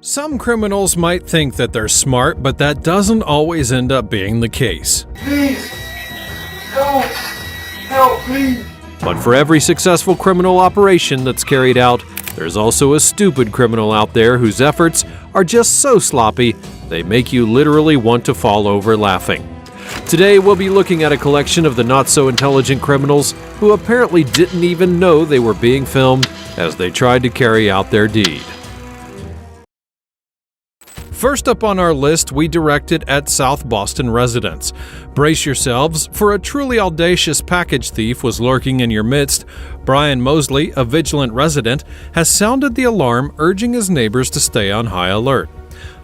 Some criminals might think that they're smart, but that doesn't always end up being the case. Please, help me. But for every successful criminal operation that's carried out, there's also a stupid criminal out there whose efforts are just so sloppy, they make you literally want to fall over laughing. Today, we'll be looking at a collection of the not-so-intelligent criminals who apparently didn't even know they were being filmed as they tried to carry out their deed. First up on our list, we direct it at South Boston residents. Brace yourselves, for a truly audacious package thief was lurking in your midst. Brian Mosley, a vigilant resident, has sounded the alarm, urging his neighbors to stay on high alert.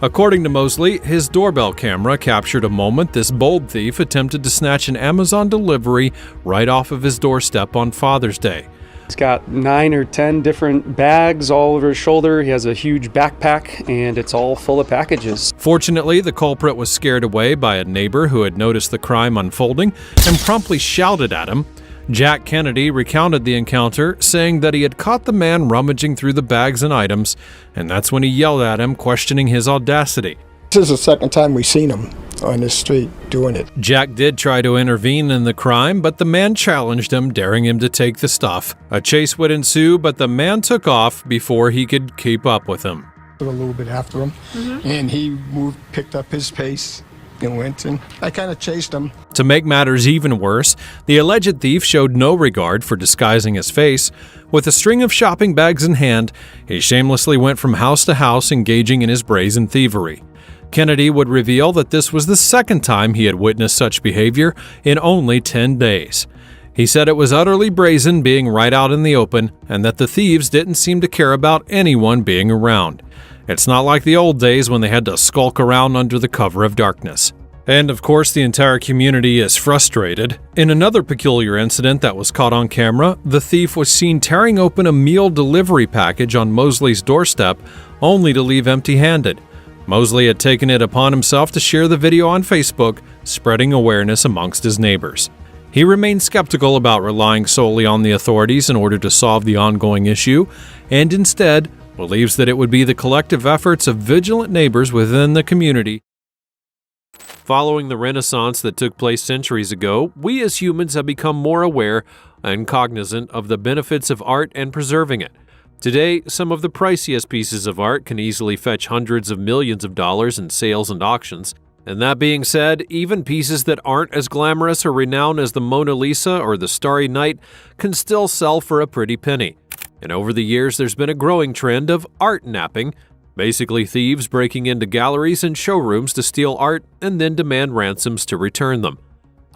According to Mosley, his doorbell camera captured a moment this bold thief attempted to snatch an Amazon delivery right off of his doorstep on Father's Day. He's got 9 or 10 different bags all over his shoulder. He has a huge backpack, and it's all full of packages. Fortunately, the culprit was scared away by a neighbor who had noticed the crime unfolding and promptly shouted at him. Jack Kennedy recounted the encounter, saying that he had caught the man rummaging through the bags and items, and that's when he yelled at him, questioning his audacity. This is the second time we've seen him on the street doing it. Jack did try to intervene in the crime, but the man challenged him, daring him to take the stuff. A chase would ensue, but the man took off before he could keep up with him. A little bit after him, and he picked up his pace and went, and I kind of chased him. To make matters even worse, the alleged thief showed no regard for disguising his face. With a string of shopping bags in hand, he shamelessly went from house to house, engaging in his brazen thievery. Kennedy would reveal that this was the second time he had witnessed such behavior in only 10 days. He said it was utterly brazen, being right out in the open, and that the thieves didn't seem to care about anyone being around. It's not like the old days when they had to skulk around under the cover of darkness. And of course, the entire community is frustrated. In another peculiar incident that was caught on camera, the thief was seen tearing open a meal delivery package on Mosley's doorstep, only to leave empty-handed. Mosley had taken it upon himself to share the video on Facebook, spreading awareness amongst his neighbors. He remained skeptical about relying solely on the authorities in order to solve the ongoing issue, and instead believes that it would be the collective efforts of vigilant neighbors within the community. Following the renaissance that took place centuries ago, we as humans have become more aware and cognizant of the benefits of art and preserving it. Today, some of the priciest pieces of art can easily fetch hundreds of millions of dollars in sales and auctions. And that being said, even pieces that aren't as glamorous or renowned as the Mona Lisa or the Starry Night can still sell for a pretty penny. And over the years, there's been a growing trend of art napping, basically thieves breaking into galleries and showrooms to steal art and then demand ransoms to return them.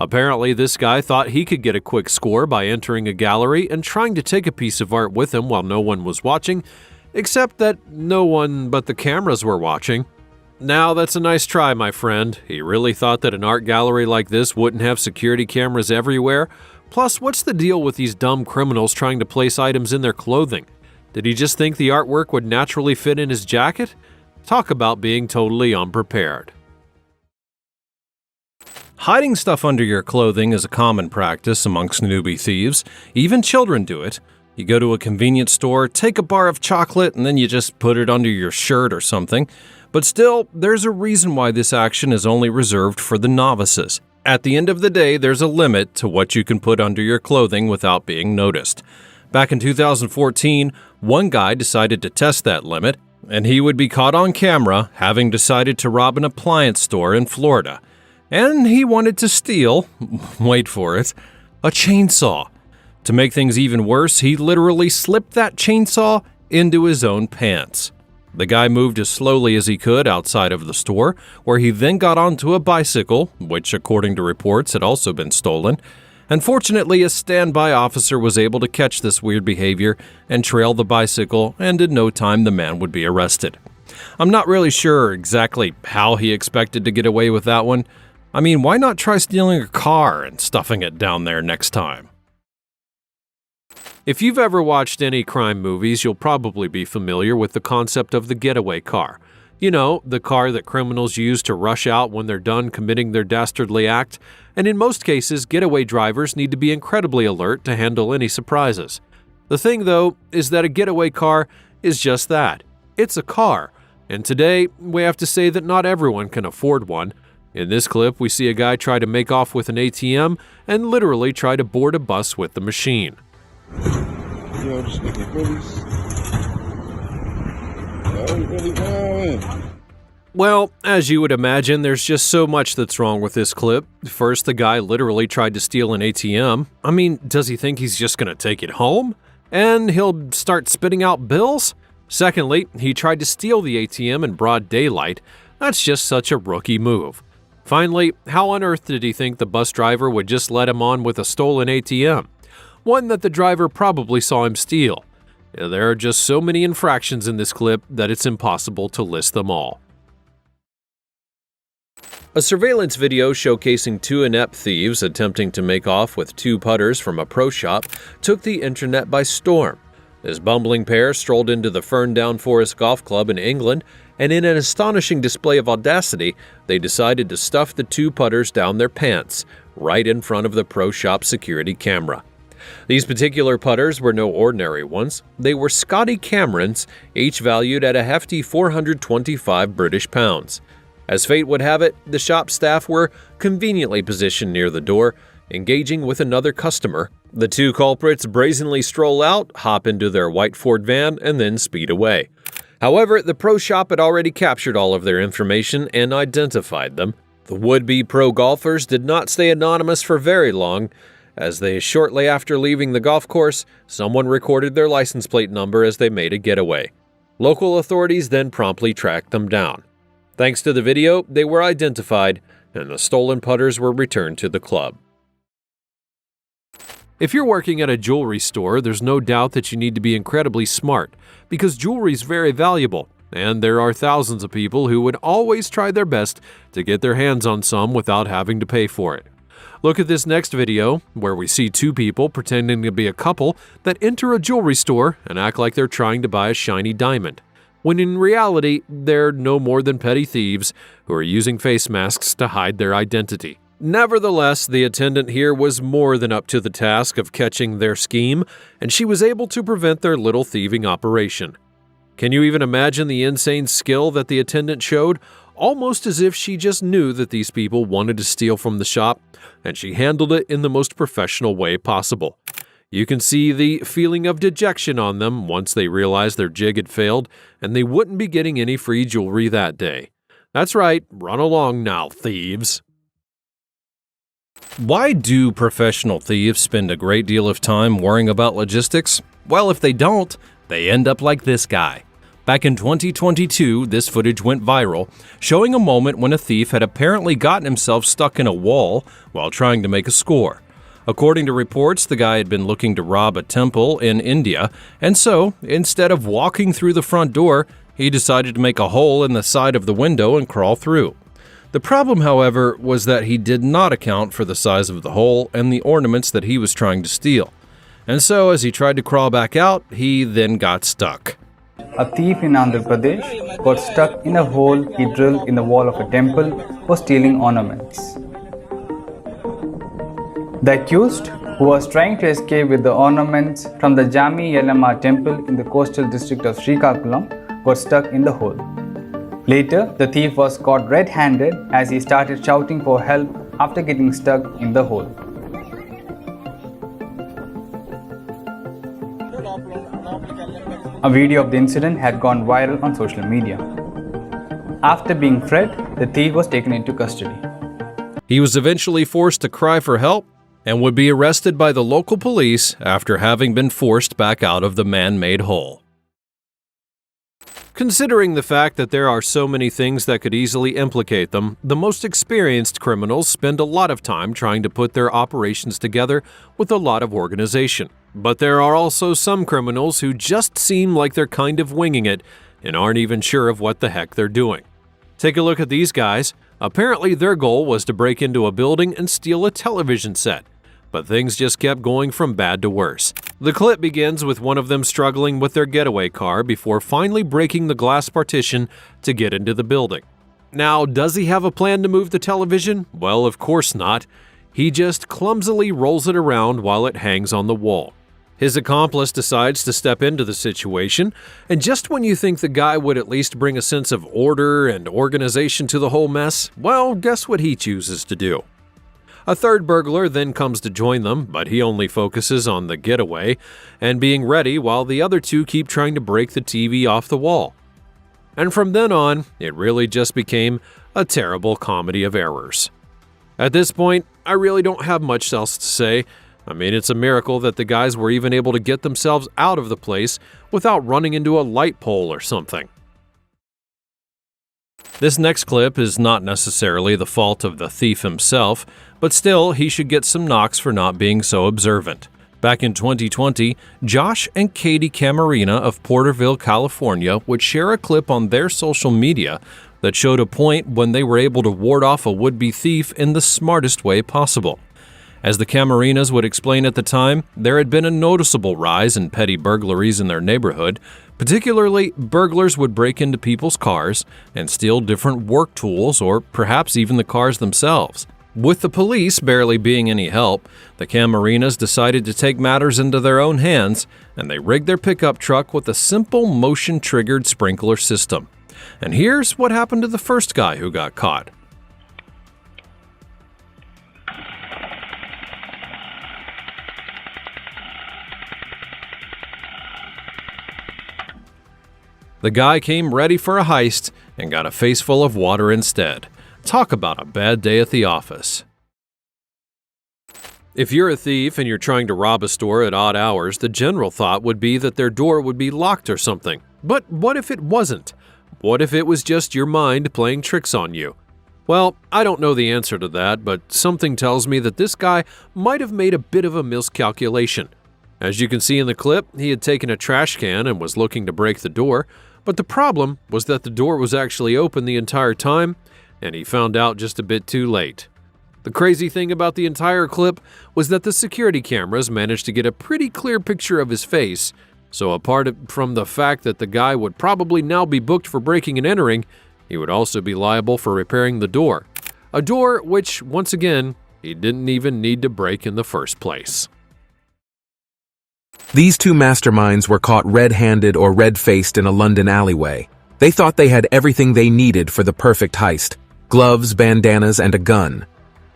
Apparently, this guy thought he could get a quick score by entering a gallery and trying to take a piece of art with him while no one was watching, except that no one but the cameras were watching. Now, that's a nice try, my friend. He really thought that an art gallery like this wouldn't have security cameras everywhere? Plus, what's the deal with these dumb criminals trying to place items in their clothing? Did he just think the artwork would naturally fit in his jacket? Talk about being totally unprepared. Hiding stuff under your clothing is a common practice amongst newbie thieves. Even children do it. You go to a convenience store, take a bar of chocolate, and then you just put it under your shirt or something. But still, there's a reason why this action is only reserved for the novices. At the end of the day, there's a limit to what you can put under your clothing without being noticed. Back in 2014, one guy decided to test that limit, and he would be caught on camera having decided to rob an appliance store in Florida. And he wanted to steal, wait for it, a chainsaw. To make things even worse, he literally slipped that chainsaw into his own pants. The guy moved as slowly as he could outside of the store, where he then got onto a bicycle, which according to reports had also been stolen. And fortunately, a standby officer was able to catch this weird behavior and trail the bicycle, and in no time the man would be arrested. I'm not really sure exactly how he expected to get away with that one. I mean, why not try stealing a car and stuffing it down there next time? If you've ever watched any crime movies, you'll probably be familiar with the concept of the getaway car. You know, the car that criminals use to rush out when they're done committing their dastardly act. And in most cases, getaway drivers need to be incredibly alert to handle any surprises. The thing, though, is that a getaway car is just that. It's a car. And today, we have to say that not everyone can afford one. In this clip, we see a guy try to make off with an ATM and literally try to board a bus with the machine. Yo, this nigga really going. Well, as you would imagine, there's just so much that's wrong with this clip. First, the guy literally tried to steal an ATM. I mean, does he think he's just going to take it home? And he'll start spitting out bills? Secondly, he tried to steal the ATM in broad daylight. That's just such a rookie move. Finally, how on earth did he think the bus driver would just let him on with a stolen ATM? One that the driver probably saw him steal. There are just so many infractions in this clip that it's impossible to list them all. A surveillance video showcasing two inept thieves attempting to make off with two putters from a pro shop took the internet by storm. This bumbling pair strolled into the Ferndown Forest Golf Club in England, and in an astonishing display of audacity, they decided to stuff the two putters down their pants, right in front of the pro shop security camera. These particular putters were no ordinary ones. They were Scotty Camerons, each valued at a hefty 425 British pounds. As fate would have it, the shop staff were conveniently positioned near the door, engaging with another customer. The two culprits brazenly stroll out, hop into their white Ford van, and then speed away. However, the pro shop had already captured all of their information and identified them. The would-be pro golfers did not stay anonymous for very long, as they shortly after leaving the golf course, someone recorded their license plate number as they made a getaway. Local authorities then promptly tracked them down. Thanks to the video, they were identified, and the stolen putters were returned to the club. If you're working at a jewelry store, there's no doubt that you need to be incredibly smart, because jewelry is very valuable, and there are thousands of people who would always try their best to get their hands on some without having to pay for it. Look at this next video, where we see two people pretending to be a couple that enter a jewelry store and act like they're trying to buy a shiny diamond, when in reality, they're no more than petty thieves who are using face masks to hide their identity. Nevertheless, the attendant here was more than up to the task of catching their scheme, and she was able to prevent their little thieving operation. Can you even imagine the insane skill that the attendant showed? Almost as if she just knew that these people wanted to steal from the shop, and she handled it in the most professional way possible. You can see the feeling of dejection on them once they realized their jig had failed, and they wouldn't be getting any free jewelry that day. That's right, run along now, thieves. Why do professional thieves spend a great deal of time worrying about logistics? Well, if they don't, they end up like this guy. Back in 2022, this footage went viral, showing a moment when a thief had apparently gotten himself stuck in a wall while trying to make a score. According to reports, the guy had been looking to rob a temple in India, and so, instead of walking through the front door, he decided to make a hole in the side of the window and crawl through. The problem, however, was that he did not account for the size of the hole and the ornaments that he was trying to steal. And so, as he tried to crawl back out, he then got stuck. A thief in Andhra Pradesh got stuck in a hole he drilled in the wall of a temple for stealing ornaments. The accused, who was trying to escape with the ornaments from the Jami Yellamma temple in the coastal district of Srikakulam, got stuck in the hole. Later, the thief was caught red-handed as he started shouting for help after getting stuck in the hole. A video of the incident had gone viral on social media. After being fled, the thief was taken into custody. He was eventually forced to cry for help and would be arrested by the local police after having been forced back out of the man-made hole. Considering the fact that there are so many things that could easily implicate them, the most experienced criminals spend a lot of time trying to put their operations together with a lot of organization. But there are also some criminals who just seem like they're kind of winging it and aren't even sure of what the heck they're doing. Take a look at these guys. Apparently their goal was to break into a building and steal a television set. But things just kept going from bad to worse. The clip begins with one of them struggling with their getaway car before finally breaking the glass partition to get into the building. Now, does he have a plan to move the television? Well, of course not. He just clumsily rolls it around while it hangs on the wall. His accomplice decides to step into the situation, and just when you think the guy would at least bring a sense of order and organization to the whole mess, well, guess what he chooses to do? A third burglar then comes to join them, but he only focuses on the getaway and being ready while the other two keep trying to break the TV off the wall. And from then on, it really just became a terrible comedy of errors. At this point, I really don't have much else to say. I mean, it's a miracle that the guys were even able to get themselves out of the place without running into a light pole or something. This next clip is not necessarily the fault of the thief himself, but still, he should get some knocks for not being so observant. Back in 2020, Josh and Katie Camarina of Porterville, California would share a clip on their social media that showed a point when they were able to ward off a would-be thief in the smartest way possible. As the Camarinas would explain at the time, there had been a noticeable rise in petty burglaries in their neighborhood. Particularly, burglars would break into people's cars and steal different work tools or perhaps even the cars themselves. With the police barely being any help, the Camarinas decided to take matters into their own hands, and they rigged their pickup truck with a simple motion-triggered sprinkler system. And here's what happened to the first guy who got caught. The guy came ready for a heist and got a face full of water instead. Talk about a bad day at the office. If you're a thief and you're trying to rob a store at odd hours, the general thought would be that their door would be locked or something. But what if it wasn't? What if it was just your mind playing tricks on you? Well, I don't know the answer to that, but something tells me that this guy might have made a bit of a miscalculation. As you can see in the clip, he had taken a trash can and was looking to break the door, but the problem was that the door was actually open the entire time, and he found out just a bit too late. The crazy thing about the entire clip was that the security cameras managed to get a pretty clear picture of his face, so apart from the fact that the guy would probably now be booked for breaking and entering, he would also be liable for repairing the door. A door which, once again, he didn't even need to break in the first place. These two masterminds were caught red-handed or red-faced in a London alleyway. They thought they had everything they needed for the perfect heist: gloves, bandanas, and a gun.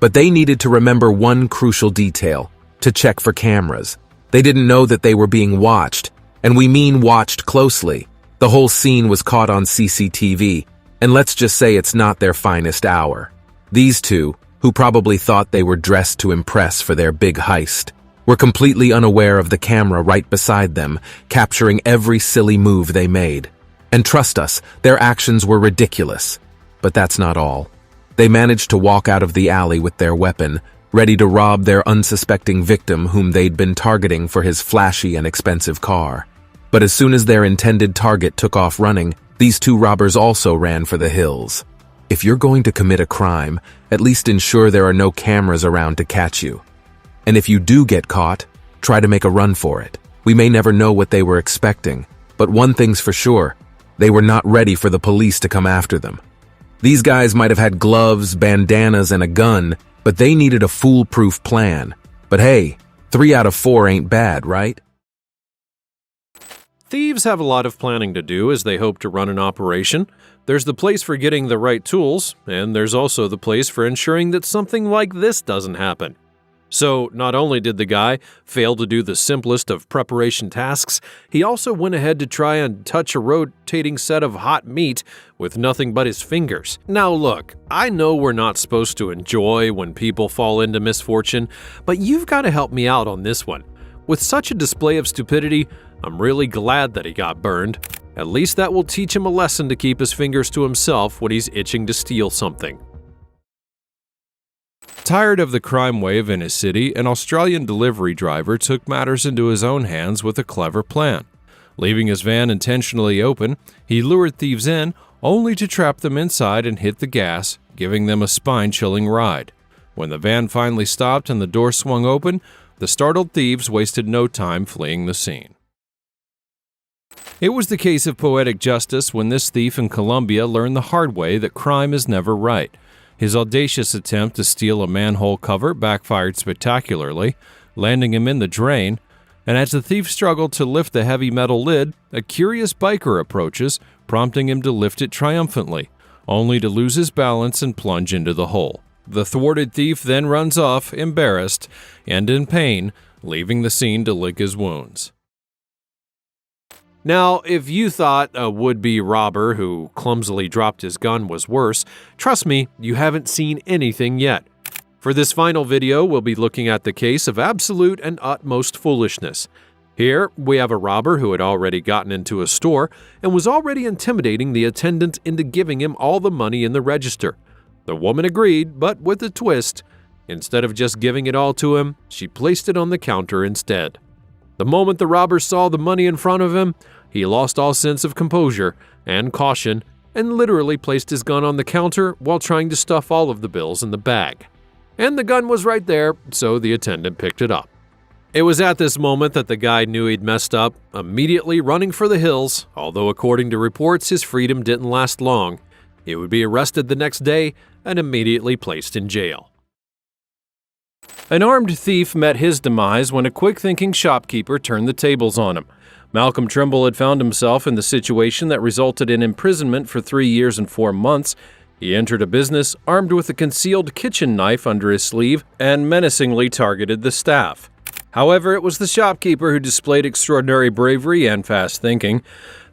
But they needed to remember one crucial detail: to check for cameras. They didn't know that they were being watched, and we mean watched closely. The whole scene was caught on CCTV, and let's just say it's not their finest hour. These two, who probably thought they were dressed to impress for their big heist, were completely unaware of the camera right beside them, capturing every silly move they made. And trust us, their actions were ridiculous. But that's not all. They managed to walk out of the alley with their weapon, ready to rob their unsuspecting victim whom they'd been targeting for his flashy and expensive car. But as soon as their intended target took off running, these two robbers also ran for the hills. If you're going to commit a crime, at least ensure there are no cameras around to catch you. And if you do get caught, try to make a run for it. We may never know what they were expecting, but one thing's for sure: they were not ready for the police to come after them. These guys might have had gloves, bandanas, and a gun, but they needed a foolproof plan. But hey, 3 out of 4 ain't bad, right? Thieves have a lot of planning to do as they hope to run an operation. There's the place for getting the right tools, and there's also the place for ensuring that something like this doesn't happen. So, not only did the guy fail to do the simplest of preparation tasks, he also went ahead to try and touch a rotating set of hot meat with nothing but his fingers. Now look, I know we're not supposed to enjoy when people fall into misfortune, but you've got to help me out on this one. With such a display of stupidity, I'm really glad that he got burned. At least that will teach him a lesson to keep his fingers to himself when he's itching to steal something. Tired of the crime wave in his city, an Australian delivery driver took matters into his own hands with a clever plan. Leaving his van intentionally open, he lured thieves in, only to trap them inside and hit the gas, giving them a spine-chilling ride. When the van finally stopped and the door swung open, the startled thieves wasted no time fleeing the scene. It was the case of poetic justice when this thief in Colombia learned the hard way that crime is never right. His audacious attempt to steal a manhole cover backfired spectacularly, landing him in the drain. And as the thief struggled to lift the heavy metal lid, a curious biker approaches, prompting him to lift it triumphantly, only to lose his balance and plunge into the hole. The thwarted thief then runs off, embarrassed and in pain, leaving the scene to lick his wounds. Now, if you thought a would-be robber who clumsily dropped his gun was worse, trust me, you haven't seen anything yet. For this final video, we'll be looking at the case of absolute and utmost foolishness. Here, we have a robber who had already gotten into a store and was already intimidating the attendant into giving him all the money in the register. The woman agreed, but with a twist. Instead of just giving it all to him, she placed it on the counter instead. The moment the robber saw the money in front of him, he lost all sense of composure and caution and literally placed his gun on the counter while trying to stuff all of the bills in the bag. And the gun was right there, so the attendant picked it up. It was at this moment that the guy knew he'd messed up, immediately running for the hills, although according to reports his freedom didn't last long. He would be arrested the next day and immediately placed in jail. An armed thief met his demise when a quick-thinking shopkeeper turned the tables on him. Malcolm Trimble had found himself in the situation that resulted in imprisonment for 3 years and 4 months. He entered a business armed with a concealed kitchen knife under his sleeve and menacingly targeted the staff. However, it was the shopkeeper who displayed extraordinary bravery and fast thinking.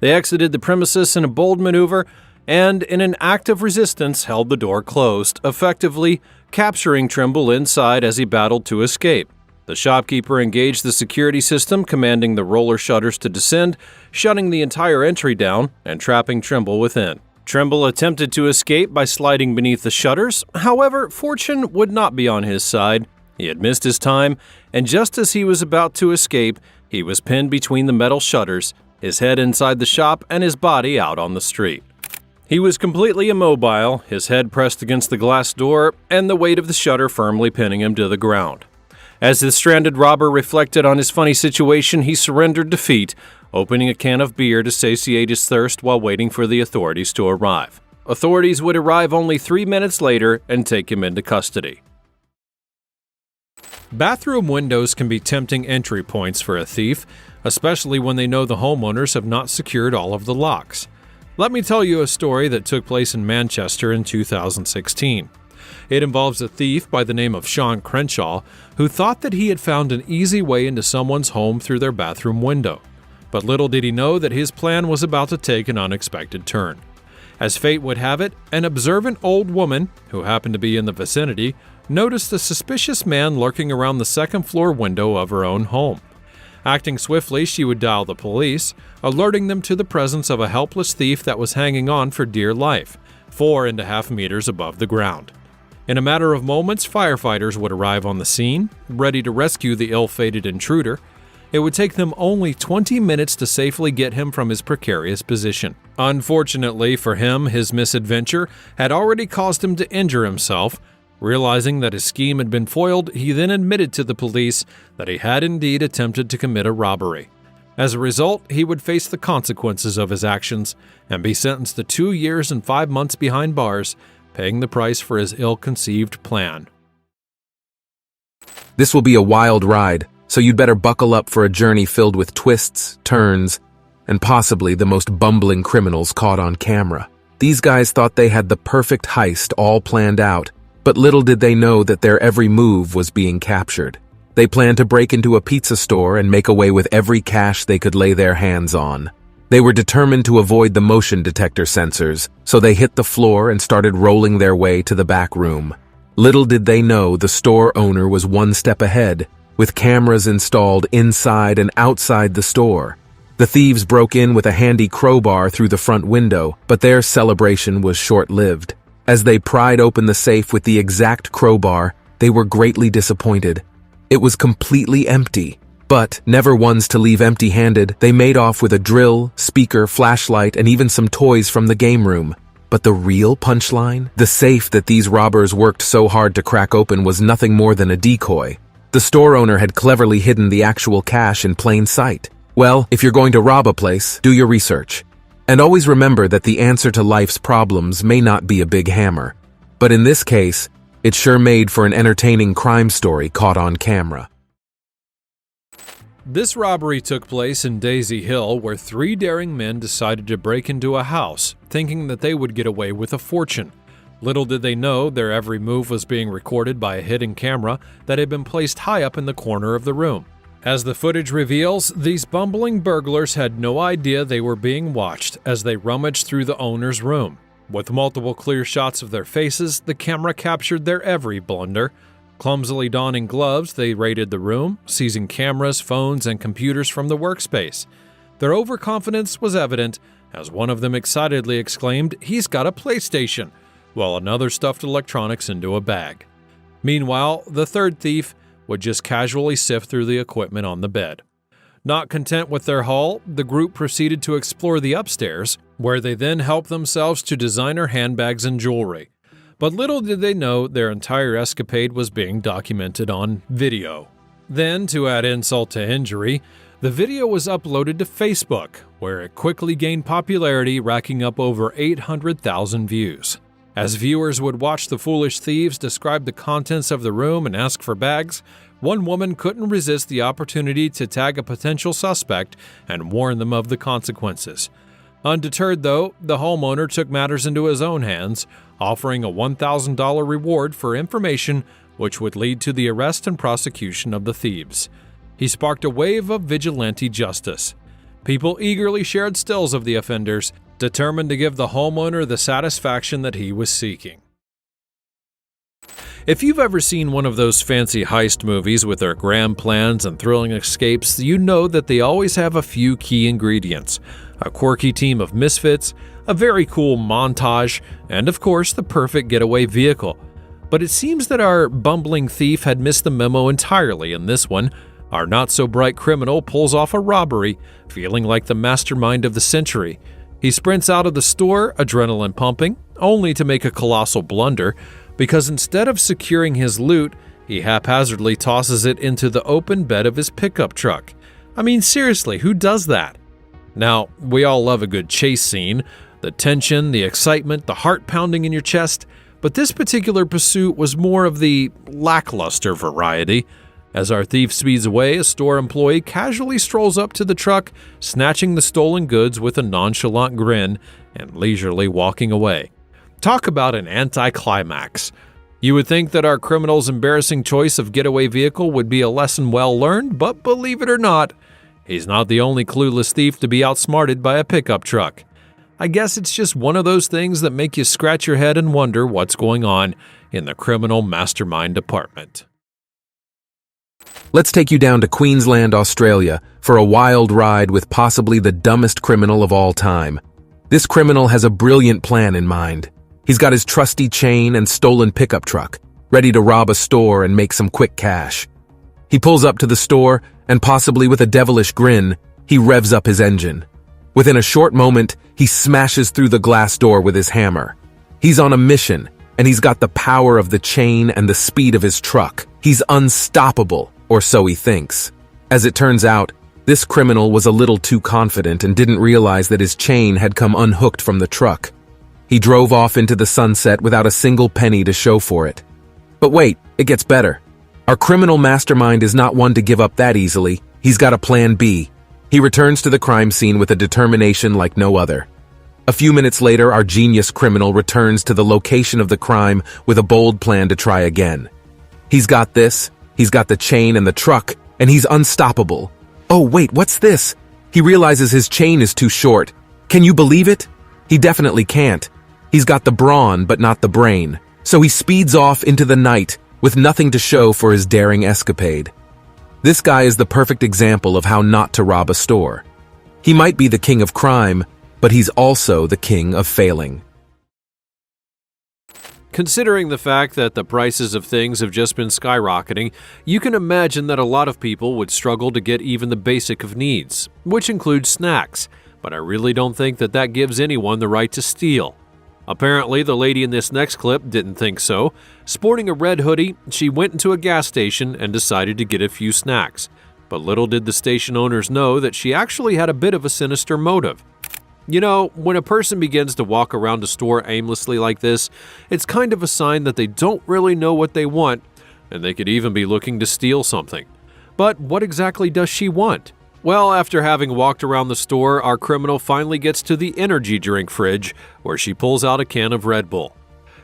They exited the premises in a bold maneuver and, in an act of resistance, held the door closed, effectively capturing Trimble inside as he battled to escape. The shopkeeper engaged the security system, commanding the roller shutters to descend, shutting the entire entry down and trapping Trimble within. Trimble attempted to escape by sliding beneath the shutters. However, fortune would not be on his side. He had missed his time, and just as he was about to escape, he was pinned between the metal shutters, his head inside the shop and his body out on the street. He was completely immobile, his head pressed against the glass door, and the weight of the shutter firmly pinning him to the ground. As the stranded robber reflected on his funny situation, he surrendered defeat, opening a can of beer to satiate his thirst while waiting for the authorities to arrive. Authorities would arrive only 3 minutes later and take him into custody. Bathroom windows can be tempting entry points for a thief, especially when they know the homeowners have not secured all of the locks. Let me tell you a story that took place in Manchester in 2016. It involves a thief by the name of Sean Crenshaw who thought that he had found an easy way into someone's home through their bathroom window. But little did he know that his plan was about to take an unexpected turn. As fate would have it, an observant old woman, who happened to be in the vicinity, noticed a suspicious man lurking around the second-floor window of her own home. Acting swiftly, she would dial the police, alerting them to the presence of a helpless thief that was hanging on for dear life, 4.5 meters above the ground. In a matter of moments, firefighters would arrive on the scene, ready to rescue the ill-fated intruder. It would take them only 20 minutes to safely get him from his precarious position. Unfortunately for him, his misadventure had already caused him to injure himself. Realizing that his scheme had been foiled, he then admitted to the police that he had indeed attempted to commit a robbery. As a result, he would face the consequences of his actions and be sentenced to 2 years and 5 months behind bars, paying the price for his ill-conceived plan. This will be a wild ride, so you'd better buckle up for a journey filled with twists, turns, and possibly the most bumbling criminals caught on camera. These guys thought they had the perfect heist all planned out, but little did they know that their every move was being captured. They planned to break into a pizza store and make away with every cash they could lay their hands on. They were determined to avoid the motion detector sensors, so they hit the floor and started rolling their way to the back room. Little did they know the store owner was one step ahead, with cameras installed inside and outside the store. The thieves broke in with a handy crowbar through the front window, but their celebration was short-lived. As they pried open the safe with the exact crowbar, they were greatly disappointed. It was completely empty. But, never ones to leave empty-handed, they made off with a drill, speaker, flashlight, and even some toys from the game room. But the real punchline? The safe that these robbers worked so hard to crack open was nothing more than a decoy. The store owner had cleverly hidden the actual cash in plain sight. Well, if you're going to rob a place, do your research. And always remember that the answer to life's problems may not be a big hammer. But in this case, it sure made for an entertaining crime story caught on camera. This robbery took place in Daisy Hill, where 3 daring men decided to break into a house, thinking that they would get away with a fortune. Little did they know their every move was being recorded by a hidden camera that had been placed high up in the corner of the room. As the footage reveals, these bumbling burglars had no idea they were being watched as they rummaged through the owner's room. With multiple clear shots of their faces, the camera captured their every blunder. Clumsily donning gloves, they raided the room, seizing cameras, phones, and computers from the workspace. Their overconfidence was evident, as one of them excitedly exclaimed, "He's got a PlayStation," while another stuffed electronics into a bag. Meanwhile, the third thief would just casually sift through the equipment on the bed. Not content with their haul, the group proceeded to explore the upstairs, where they then helped themselves to designer handbags and jewelry. But little did they know their entire escapade was being documented on video. Then, to add insult to injury, the video was uploaded to Facebook, where it quickly gained popularity, racking up over 800,000 views. As viewers would watch the foolish thieves describe the contents of the room and ask for bags, one woman couldn't resist the opportunity to tag a potential suspect and warn them of the consequences. Undeterred, though, the homeowner took matters into his own hands, offering a $1,000 reward for information which would lead to the arrest and prosecution of the thieves. He sparked a wave of vigilante justice. People eagerly shared stills of the offenders, determined to give the homeowner the satisfaction that he was seeking. If you've ever seen one of those fancy heist movies with their grand plans and thrilling escapes, you know that they always have a few key ingredients: a quirky team of misfits, a very cool montage, and of course the perfect getaway vehicle. But it seems that our bumbling thief had missed the memo entirely in this one. Our not-so-bright criminal pulls off a robbery, feeling like the mastermind of the century. He sprints out of the store, adrenaline pumping, only to make a colossal blunder, because instead of securing his loot, he haphazardly tosses it into the open bed of his pickup truck. I mean, seriously, who does that? Now, we all love a good chase scene, the tension, the excitement, the heart pounding in your chest, but this particular pursuit was more of the lackluster variety. As our thief speeds away, a store employee casually strolls up to the truck, snatching the stolen goods with a nonchalant grin and leisurely walking away. Talk about an anticlimax. You would think that our criminal's embarrassing choice of getaway vehicle would be a lesson well learned, but believe it or not, he's not the only clueless thief to be outsmarted by a pickup truck. I guess it's just one of those things that make you scratch your head and wonder what's going on in the criminal mastermind department. Let's take you down to Queensland, Australia, for a wild ride with possibly the dumbest criminal of all time. This criminal has a brilliant plan in mind. He's got his trusty chain and stolen pickup truck, ready to rob a store and make some quick cash. He pulls up to the store, and possibly with a devilish grin, he revs up his engine. Within a short moment, he smashes through the glass door with his hammer. He's on a mission, and he's got the power of the chain and the speed of his truck. He's unstoppable, or so he thinks. As it turns out, this criminal was a little too confident and didn't realize that his chain had come unhooked from the truck. He drove off into the sunset without a single penny to show for it. But wait, it gets better. Our criminal mastermind is not one to give up that easily. He's got a plan B. He returns to the crime scene with a determination like no other. A few minutes later, our genius criminal returns to the location of the crime with a bold plan to try again. He's got this, he's got the chain and the truck, and he's unstoppable. Oh wait, what's this? He realizes his chain is too short. Can you believe it? He definitely can't. He's got the brawn, but not the brain. So he speeds off into the night, with nothing to show for his daring escapade. This guy is the perfect example of how not to rob a store. He might be the king of crime, but he's also the king of failing. Considering the fact that the prices of things have just been skyrocketing, you can imagine that a lot of people would struggle to get even the basic of needs, which includes snacks, but I really don't think that that gives anyone the right to steal. Apparently, the lady in this next clip didn't think so. Sporting a red hoodie, she went into a gas station and decided to get a few snacks. But little did the station owners know that she actually had a bit of a sinister motive. You know, when a person begins to walk around a store aimlessly like this, it's kind of a sign that they don't really know what they want, and they could even be looking to steal something. But what exactly does she want? Well, after having walked around the store, our criminal finally gets to the energy drink fridge, where she pulls out a can of Red Bull.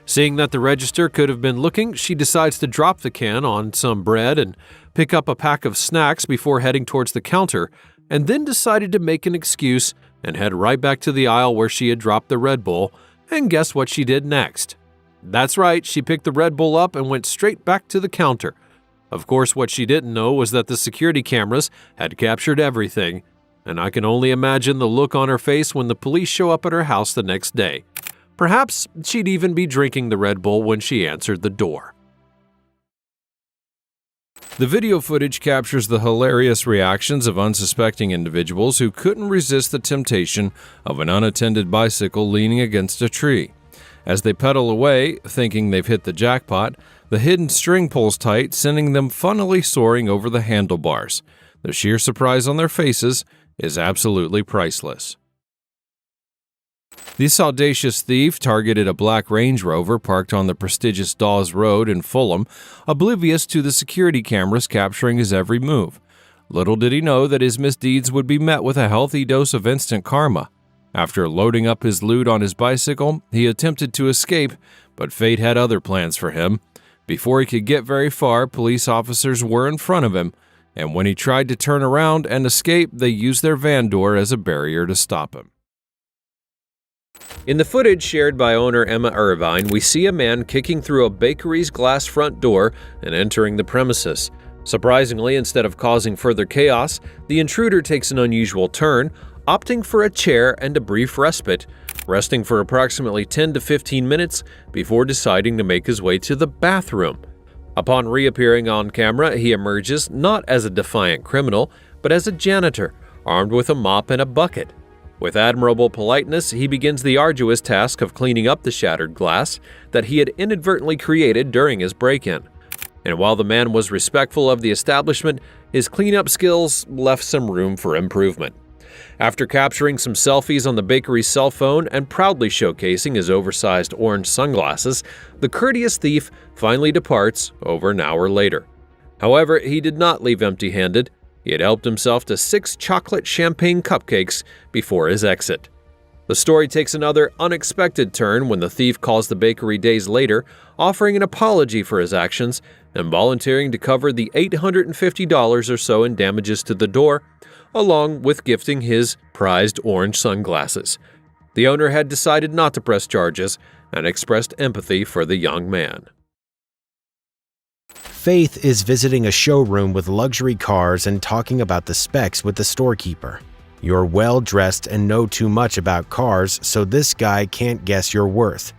Seeing that the register could have been looking, she decides to drop the can on some bread and pick up a pack of snacks before heading towards the counter, and then decided to make an excuse and head right back to the aisle where she had dropped the Red Bull. And guess what she did next? That's right, she picked the Red Bull up and went straight back to the counter. Of course, what she didn't know was that the security cameras had captured everything, and I can only imagine the look on her face when the police show up at her house the next day. Perhaps she'd even be drinking the Red Bull when she answered the door. The video footage captures the hilarious reactions of unsuspecting individuals who couldn't resist the temptation of an unattended bicycle leaning against a tree. As they pedal away, thinking they've hit the jackpot, the hidden string pulls tight, sending them funnily soaring over the handlebars. The sheer surprise on their faces is absolutely priceless. This audacious thief targeted a black Range Rover parked on the prestigious Dawes Road in Fulham, oblivious to the security cameras capturing his every move. Little did he know that his misdeeds would be met with a healthy dose of instant karma. After loading up his loot on his bicycle, he attempted to escape, but fate had other plans for him. Before he could get very far, police officers were in front of him, and when he tried to turn around and escape, they used their van door as a barrier to stop him. In the footage shared by owner Emma Irvine, we see a man kicking through a bakery's glass front door and entering the premises. Surprisingly, instead of causing further chaos, the intruder takes an unusual turn, opting for a chair and a brief respite, resting for approximately 10 to 15 minutes before deciding to make his way to the bathroom. Upon reappearing on camera, he emerges not as a defiant criminal, but as a janitor, armed with a mop and a bucket. With admirable politeness, he begins the arduous task of cleaning up the shattered glass that he had inadvertently created during his break-in. And while the man was respectful of the establishment, his cleanup skills left some room for improvement. After capturing some selfies on the bakery's cell phone and proudly showcasing his oversized orange sunglasses, the courteous thief finally departs over an hour later. However, he did not leave empty-handed. He had helped himself to 6 chocolate champagne cupcakes before his exit. The story takes another unexpected turn when the thief calls the bakery days later, offering an apology for his actions and volunteering to cover the $850 or so in damages to the door, along with gifting his prized orange sunglasses. The owner had decided not to press charges and expressed empathy for the young man. Faith is visiting a showroom with luxury cars and talking about the specs with the storekeeper. You're well dressed and know too much about cars, so this guy can't guess your worth.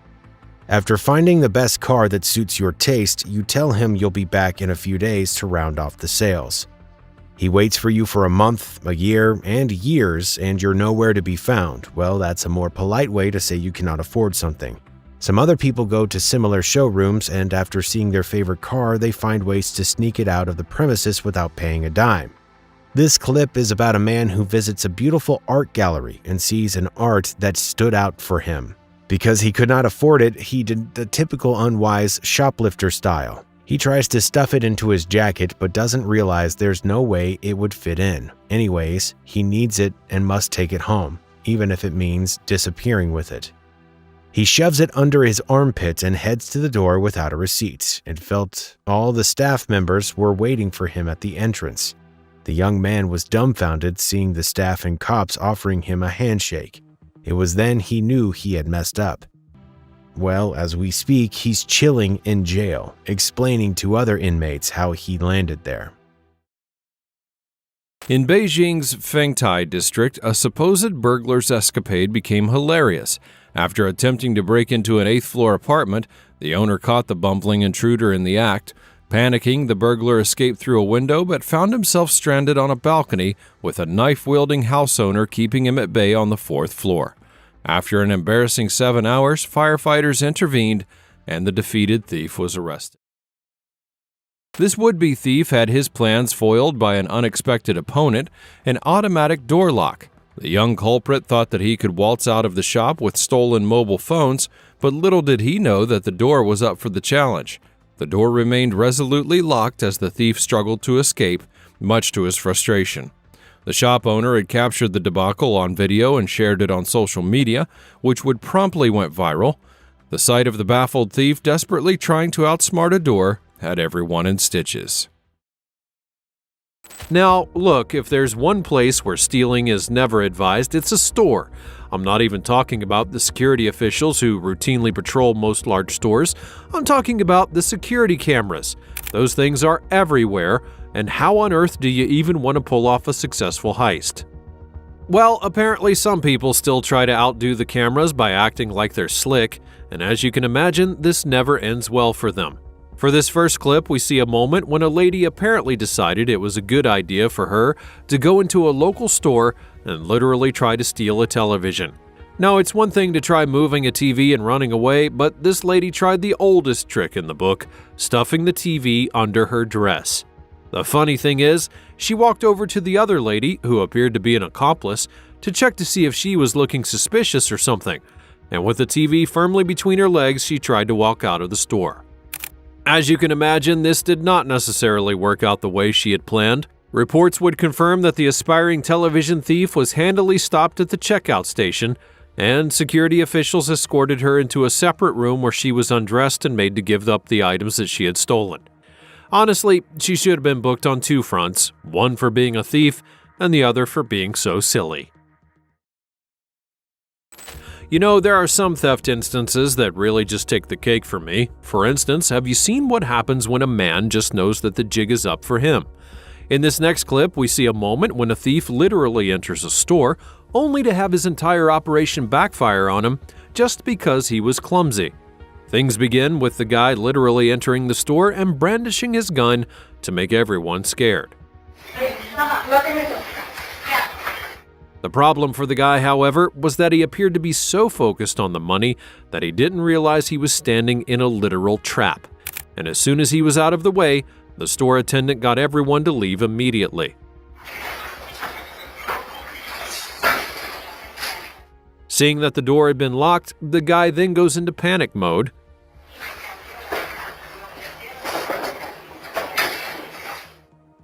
After finding the best car that suits your taste, you tell him you'll be back in a few days to round off the sales. He waits for you for a month, a year, and years, and you're nowhere to be found. Well, that's a more polite way to say you cannot afford something. Some other people go to similar showrooms, and after seeing their favorite car, they find ways to sneak it out of the premises without paying a dime. This clip is about a man who visits a beautiful art gallery and sees an art that stood out for him. Because he could not afford it, he did the typical unwise shoplifter style. He tries to stuff it into his jacket but doesn't realize there's no way it would fit in. Anyways, he needs it and must take it home, even if it means disappearing with it. He shoves it under his armpit and heads to the door without a receipt, and felt all the staff members were waiting for him at the entrance. The young man was dumbfounded seeing the staff and cops offering him a handshake. It was then he knew he had messed up. Well, as we speak, he's chilling in jail, explaining to other inmates how he landed there. In Beijing's Fengtai district, a supposed burglar's escapade became hilarious. After attempting to break into an 8th-floor apartment, the owner caught the bumbling intruder in the act. Panicking, the burglar escaped through a window but found himself stranded on a balcony with a knife-wielding house owner keeping him at bay on the 4th floor. After an embarrassing 7 hours, firefighters intervened and the defeated thief was arrested. This would-be thief had his plans foiled by an unexpected opponent, an automatic door lock. The young culprit thought that he could waltz out of the shop with stolen mobile phones, but little did he know that the door was up for the challenge. The door remained resolutely locked as the thief struggled to escape, much to his frustration. The shop owner had captured the debacle on video and shared it on social media, which would promptly went viral. The sight of the baffled thief desperately trying to outsmart a door had everyone in stitches. Now, look, if there's one place where stealing is never advised, it's a store. I'm not even talking about the security officials who routinely patrol most large stores. I'm talking about the security cameras. Those things are everywhere, and how on earth do you even want to pull off a successful heist? Well, apparently some people still try to outdo the cameras by acting like they're slick, and as you can imagine, this never ends well for them. For this first clip, we see a moment when a lady apparently decided it was a good idea for her to go into a local store and literally try to steal a television. Now, it's one thing to try moving a TV and running away, but this lady tried the oldest trick in the book, stuffing the TV under her dress. The funny thing is, she walked over to the other lady, who appeared to be an accomplice, to check to see if she was looking suspicious or something, and with the TV firmly between her legs, she tried to walk out of the store. As you can imagine, this did not necessarily work out the way she had planned. Reports would confirm that the aspiring television thief was handily stopped at the checkout station, and security officials escorted her into a separate room where she was undressed and made to give up the items that she had stolen. Honestly, she should have been booked on two fronts, one for being a thief and the other for being so silly. You know, there are some theft instances that really just take the cake for me. For instance, have you seen what happens when a man just knows that the jig is up for him? In this next clip, we see a moment when a thief literally enters a store, only to have his entire operation backfire on him just because he was clumsy. Things begin with the guy literally entering the store and brandishing his gun to make everyone scared. The problem for the guy, however, was that he appeared to be so focused on the money that he didn't realize he was standing in a literal trap. And as soon as he was out of the way, the store attendant got everyone to leave immediately. Seeing that the door had been locked, the guy then goes into panic mode.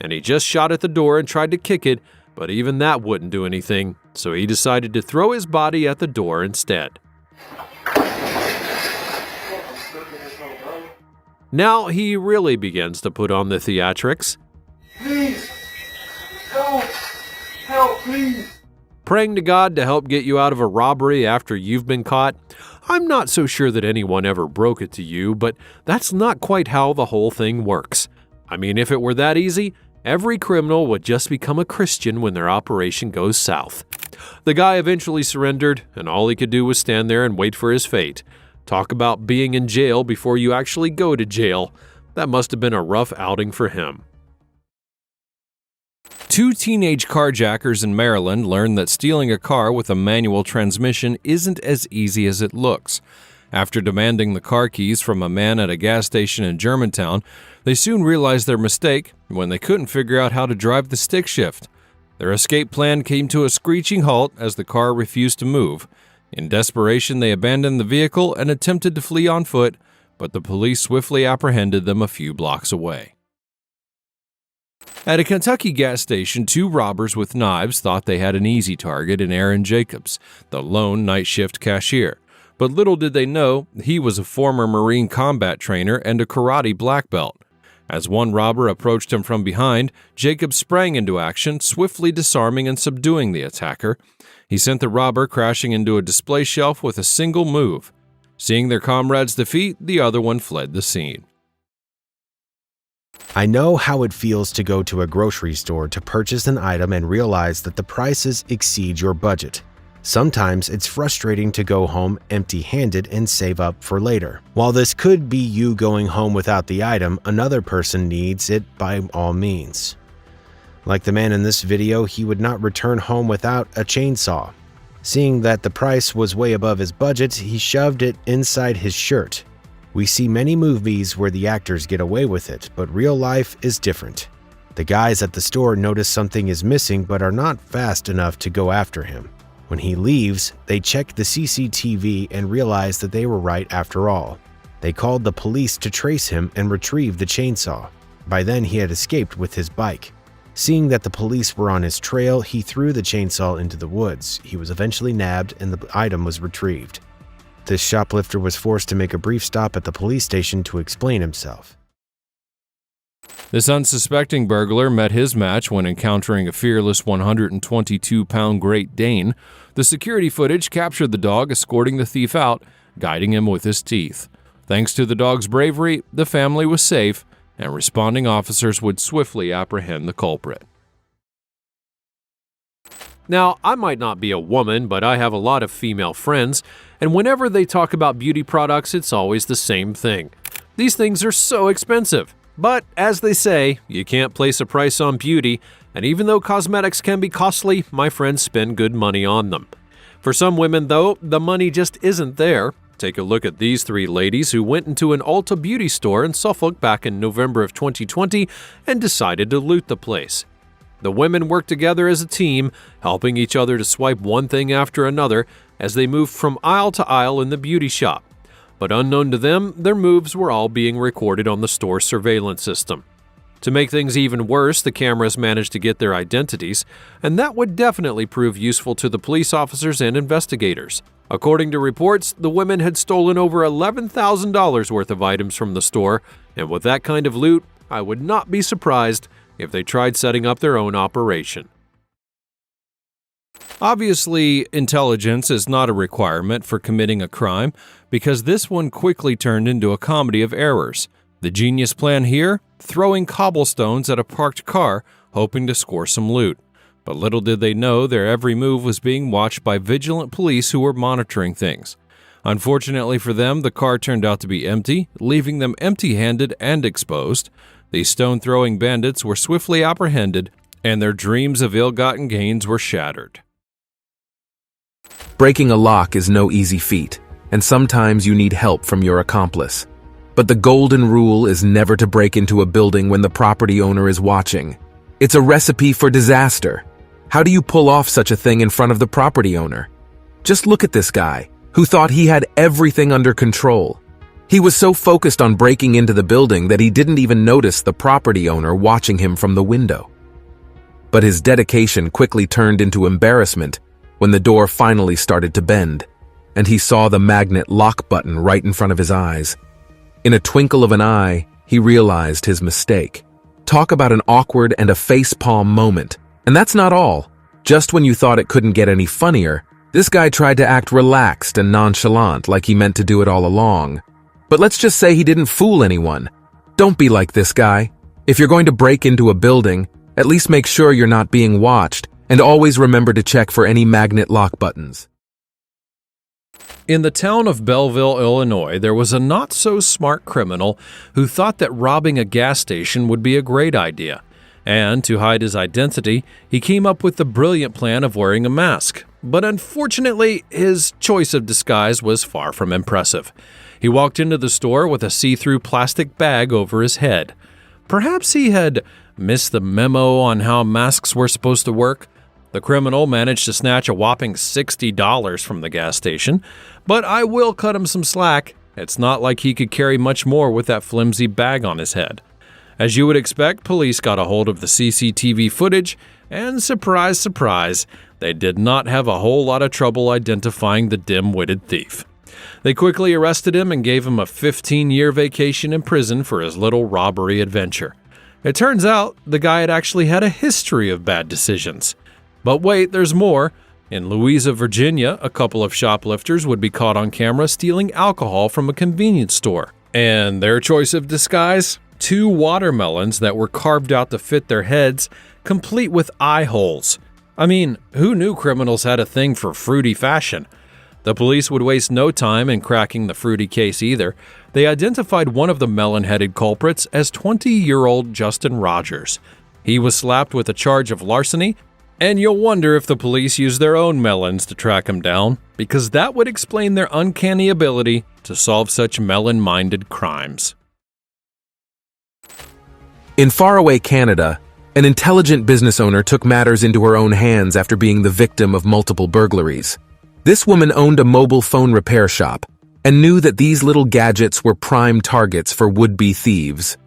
And he just shot at the door and tried to kick it, but even that wouldn't do anything, so he decided to throw his body at the door instead. Now he really begins to put on the theatrics. Please, help, please. Praying to God to help get you out of a robbery after you've been caught. I'm not so sure that anyone ever broke it to you, but that's not quite how the whole thing works. I mean, if it were that easy, every criminal would just become a Christian when their operation goes south. The guy eventually surrendered, and all he could do was stand there and wait for his fate. Talk about being in jail before you actually go to jail. That must have been a rough outing for him. Two teenage carjackers in Maryland learned that stealing a car with a manual transmission isn't as easy as it looks. After demanding the car keys from a man at a gas station in Germantown, they soon realized their mistake when they couldn't figure out how to drive the stick shift. Their escape plan came to a screeching halt as the car refused to move. In desperation, they abandoned the vehicle and attempted to flee on foot, but the police swiftly apprehended them a few blocks away. At a Kentucky gas station, two robbers with knives thought they had an easy target in Aaron Jacobs, the lone night shift cashier. But little did they know, he was a former Marine combat trainer and a karate black belt. As one robber approached him from behind, Jacobs sprang into action, swiftly disarming and subduing the attacker. He sent the robber crashing into a display shelf with a single move. Seeing their comrade's defeat, the other one fled the scene. I know how it feels to go to a grocery store to purchase an item and realize that the prices exceed your budget. Sometimes it's frustrating to go home empty-handed and save up for later. While this could be you going home without the item, another person needs it by all means. Like the man in this video, he would not return home without a chainsaw. Seeing that the price was way above his budget, he shoved it inside his shirt. We see many movies where the actors get away with it, but real life is different. The guys at the store notice something is missing but are not fast enough to go after him. When he leaves, they check the CCTV and realize that they were right after all. They called the police to trace him and retrieve the chainsaw. By then, he had escaped with his bike. Seeing that the police were on his trail, he threw the chainsaw into the woods. He was eventually nabbed and the item was retrieved. This shoplifter was forced to make a brief stop at the police station to explain himself. This unsuspecting burglar met his match when encountering a fearless 122-pound Great Dane. The security footage captured the dog escorting the thief out, guiding him with his teeth. Thanks to the dog's bravery, the family was safe, and responding officers would swiftly apprehend the culprit. Now, I might not be a woman, but I have a lot of female friends, and whenever they talk about beauty products, it's always the same thing. These things are so expensive. But, as they say, you can't place a price on beauty, and even though cosmetics can be costly, my friends spend good money on them. For some women, though, the money just isn't there. Take a look at these three ladies who went into an Ulta beauty store in Suffolk back in November of 2020 and decided to loot the place. The women worked together as a team, helping each other to swipe one thing after another as they moved from aisle to aisle in the beauty shop. But unknown to them, their moves were all being recorded on the store's surveillance system. To make things even worse, the cameras managed to get their identities, and that would definitely prove useful to the police officers and investigators. According to reports, the women had stolen over $11,000 worth of items from the store, and with that kind of loot, I would not be surprised if they tried setting up their own operation. Obviously, intelligence is not a requirement for committing a crime, because this one quickly turned into a comedy of errors. The genius plan here? Throwing cobblestones at a parked car, hoping to score some loot. But little did they know their every move was being watched by vigilant police who were monitoring things. Unfortunately for them, the car turned out to be empty, leaving them empty-handed and exposed. These stone-throwing bandits were swiftly apprehended, and their dreams of ill-gotten gains were shattered. Breaking a lock is no easy feat, and sometimes you need help from your accomplice. But the golden rule is never to break into a building when the property owner is watching. It's a recipe for disaster. How do you pull off such a thing in front of the property owner? Just look at this guy, who thought he had everything under control. He was so focused on breaking into the building that he didn't even notice the property owner watching him from the window. But his dedication quickly turned into embarrassment when the door finally started to bend, and he saw the magnet lock button right in front of his eyes. In a twinkle of an eye, he realized his mistake. Talk about an awkward and a facepalm moment. And that's not all. Just when you thought it couldn't get any funnier, this guy tried to act relaxed and nonchalant like he meant to do it all along. But let's just say he didn't fool anyone. Don't be like this guy. If you're going to break into a building, at least make sure you're not being watched, and always remember to check for any magnet lock buttons. In the town of Belleville, Illinois, there was a not-so-smart criminal who thought that robbing a gas station would be a great idea. And to hide his identity, he came up with the brilliant plan of wearing a mask. But unfortunately, his choice of disguise was far from impressive. He walked into the store with a see-through plastic bag over his head. Perhaps he had missed the memo on how masks were supposed to work. The criminal managed to snatch a whopping $60 from the gas station, but I will cut him some slack. It's not like he could carry much more with that flimsy bag on his head. As you would expect, police got a hold of the CCTV footage, and surprise, surprise, they did not have a whole lot of trouble identifying the dim-witted thief. They quickly arrested him and gave him a 15-year vacation in prison for his little robbery adventure. It turns out the guy had actually had a history of bad decisions. But wait, there's more. In Louisa, Virginia, a couple of shoplifters would be caught on camera stealing alcohol from a convenience store. And their choice of disguise? 2 watermelons that were carved out to fit their heads, complete with eye holes. I mean, who knew criminals had a thing for fruity fashion? The police would waste no time in cracking the fruity case either. They identified one of the melon-headed culprits as 20-year-old Justin Rogers. He was slapped with a charge of larceny, and you'll wonder if the police used their own melons to track him down, because that would explain their uncanny ability to solve such melon-minded crimes. In faraway Canada, an intelligent business owner took matters into her own hands after being the victim of multiple burglaries. This woman owned a mobile phone repair shop and knew that these little gadgets were prime targets for would-be thieves.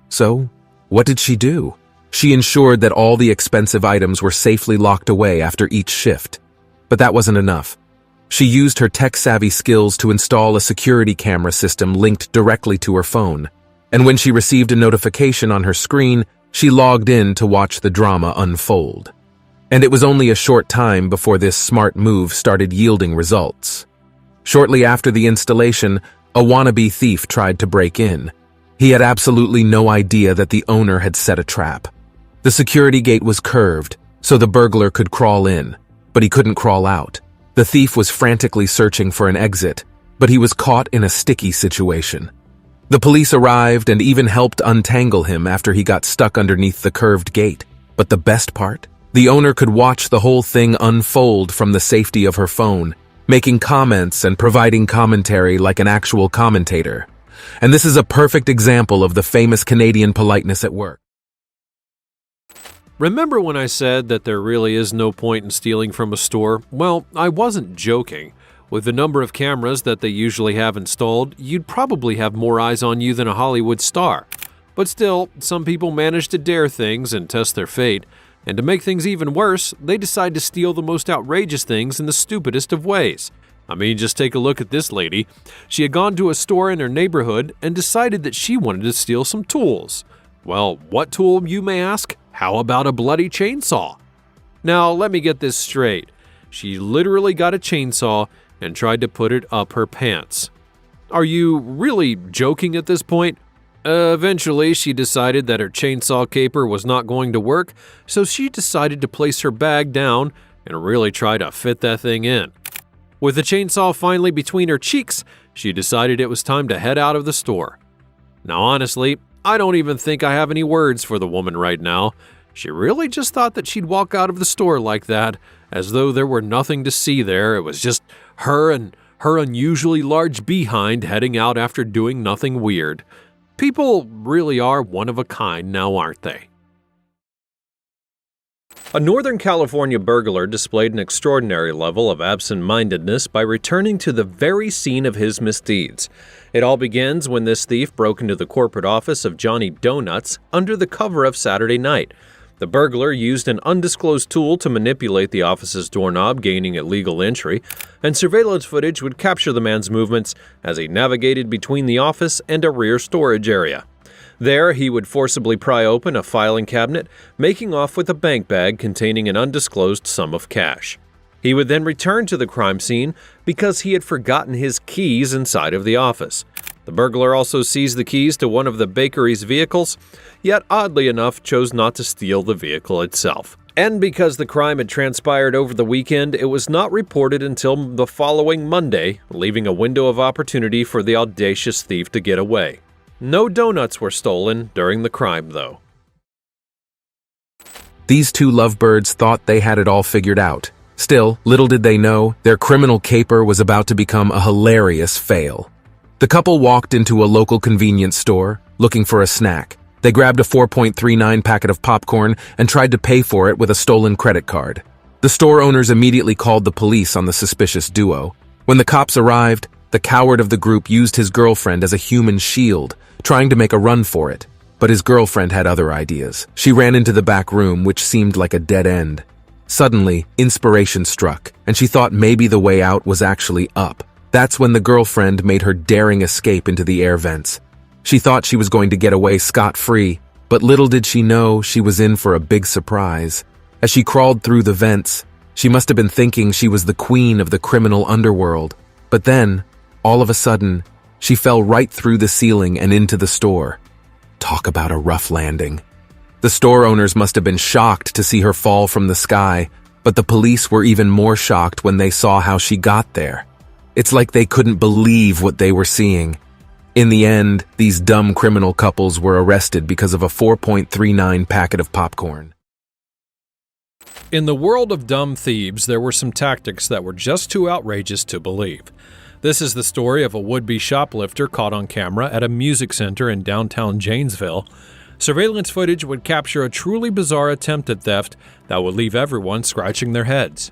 So, what did she do? She ensured that all the expensive items were safely locked away after each shift. But that wasn't enough. She used her tech-savvy skills to install a security camera system linked directly to her phone. And when she received a notification on her screen, she logged in to watch the drama unfold. And it was only a short time before this smart move started yielding results. Shortly after the installation, a wannabe thief tried to break in. He had absolutely no idea that the owner had set a trap. The security gate was curved, so the burglar could crawl in, but he couldn't crawl out. The thief was frantically searching for an exit, but he was caught in a sticky situation. The police arrived and even helped untangle him after he got stuck underneath the curved gate. But the best part? The owner could watch the whole thing unfold from the safety of her phone, making comments and providing commentary like an actual commentator. And this is a perfect example of the famous Canadian politeness at work. Remember when I said that there really is no point in stealing from a store? Well, I wasn't joking. With the number of cameras that they usually have installed, you'd probably have more eyes on you than a Hollywood star. But still, some people manage to dare things and test their fate. And to make things even worse, they decide to steal the most outrageous things in the stupidest of ways. I mean, just take a look at this lady. She had gone to a store in her neighborhood and decided that she wanted to steal some tools. Well, what tool, you may ask? How about a bloody chainsaw? Now, let me get this straight. She literally got a chainsaw and tried to put it up her pants. Are you really joking at this point? Eventually, she decided that her chainsaw caper was not going to work, so she decided to place her bag down and really try to fit that thing in. With the chainsaw finally between her cheeks, she decided it was time to head out of the store. Now, honestly, I don't even think I have any words for the woman right now. She really just thought that she'd walk out of the store like that, as though there were nothing to see there. It was just her and her unusually large behind heading out after doing nothing weird. People really are one of a kind now, aren't they? A Northern California burglar displayed an extraordinary level of absent-mindedness by returning to the very scene of his misdeeds. It all begins when this thief broke into the corporate office of Johnny Donuts under the cover of Saturday night. The burglar used an undisclosed tool to manipulate the office's doorknob, gaining illegal entry, and surveillance footage would capture the man's movements as he navigated between the office and a rear storage area. There, he would forcibly pry open a filing cabinet, making off with a bank bag containing an undisclosed sum of cash. He would then return to the crime scene because he had forgotten his keys inside of the office. The burglar also seized the keys to one of the bakery's vehicles, yet oddly enough chose not to steal the vehicle itself. And because the crime had transpired over the weekend, it was not reported until the following Monday, leaving a window of opportunity for the audacious thief to get away. No donuts were stolen during the crime, though. These two lovebirds thought they had it all figured out. Still, little did they know, their criminal caper was about to become a hilarious fail. The couple walked into a local convenience store, looking for a snack. They grabbed a 4.39 packet of popcorn and tried to pay for it with a stolen credit card. The store owners immediately called the police on the suspicious duo. When the cops arrived, the coward of the group used his girlfriend as a human shield, trying to make a run for it. But his girlfriend had other ideas. She ran into the back room, which seemed like a dead end. Suddenly, inspiration struck, and she thought maybe the way out was actually up. That's when the girlfriend made her daring escape into the air vents. She thought she was going to get away scot-free, but little did she know she was in for a big surprise. As she crawled through the vents, she must have been thinking she was the queen of the criminal underworld. But then, all of a sudden, she fell right through the ceiling and into the store. Talk about a rough landing. The store owners must have been shocked to see her fall from the sky, but the police were even more shocked when they saw how she got there. It's like they couldn't believe what they were seeing. In the end, these dumb criminal couples were arrested because of a 4.39 packet of popcorn. In the world of dumb thieves, there were some tactics that were just too outrageous to believe. This is the story of a would-be shoplifter caught on camera at a music center in downtown Janesville. Surveillance footage would capture a truly bizarre attempt at theft that would leave everyone scratching their heads.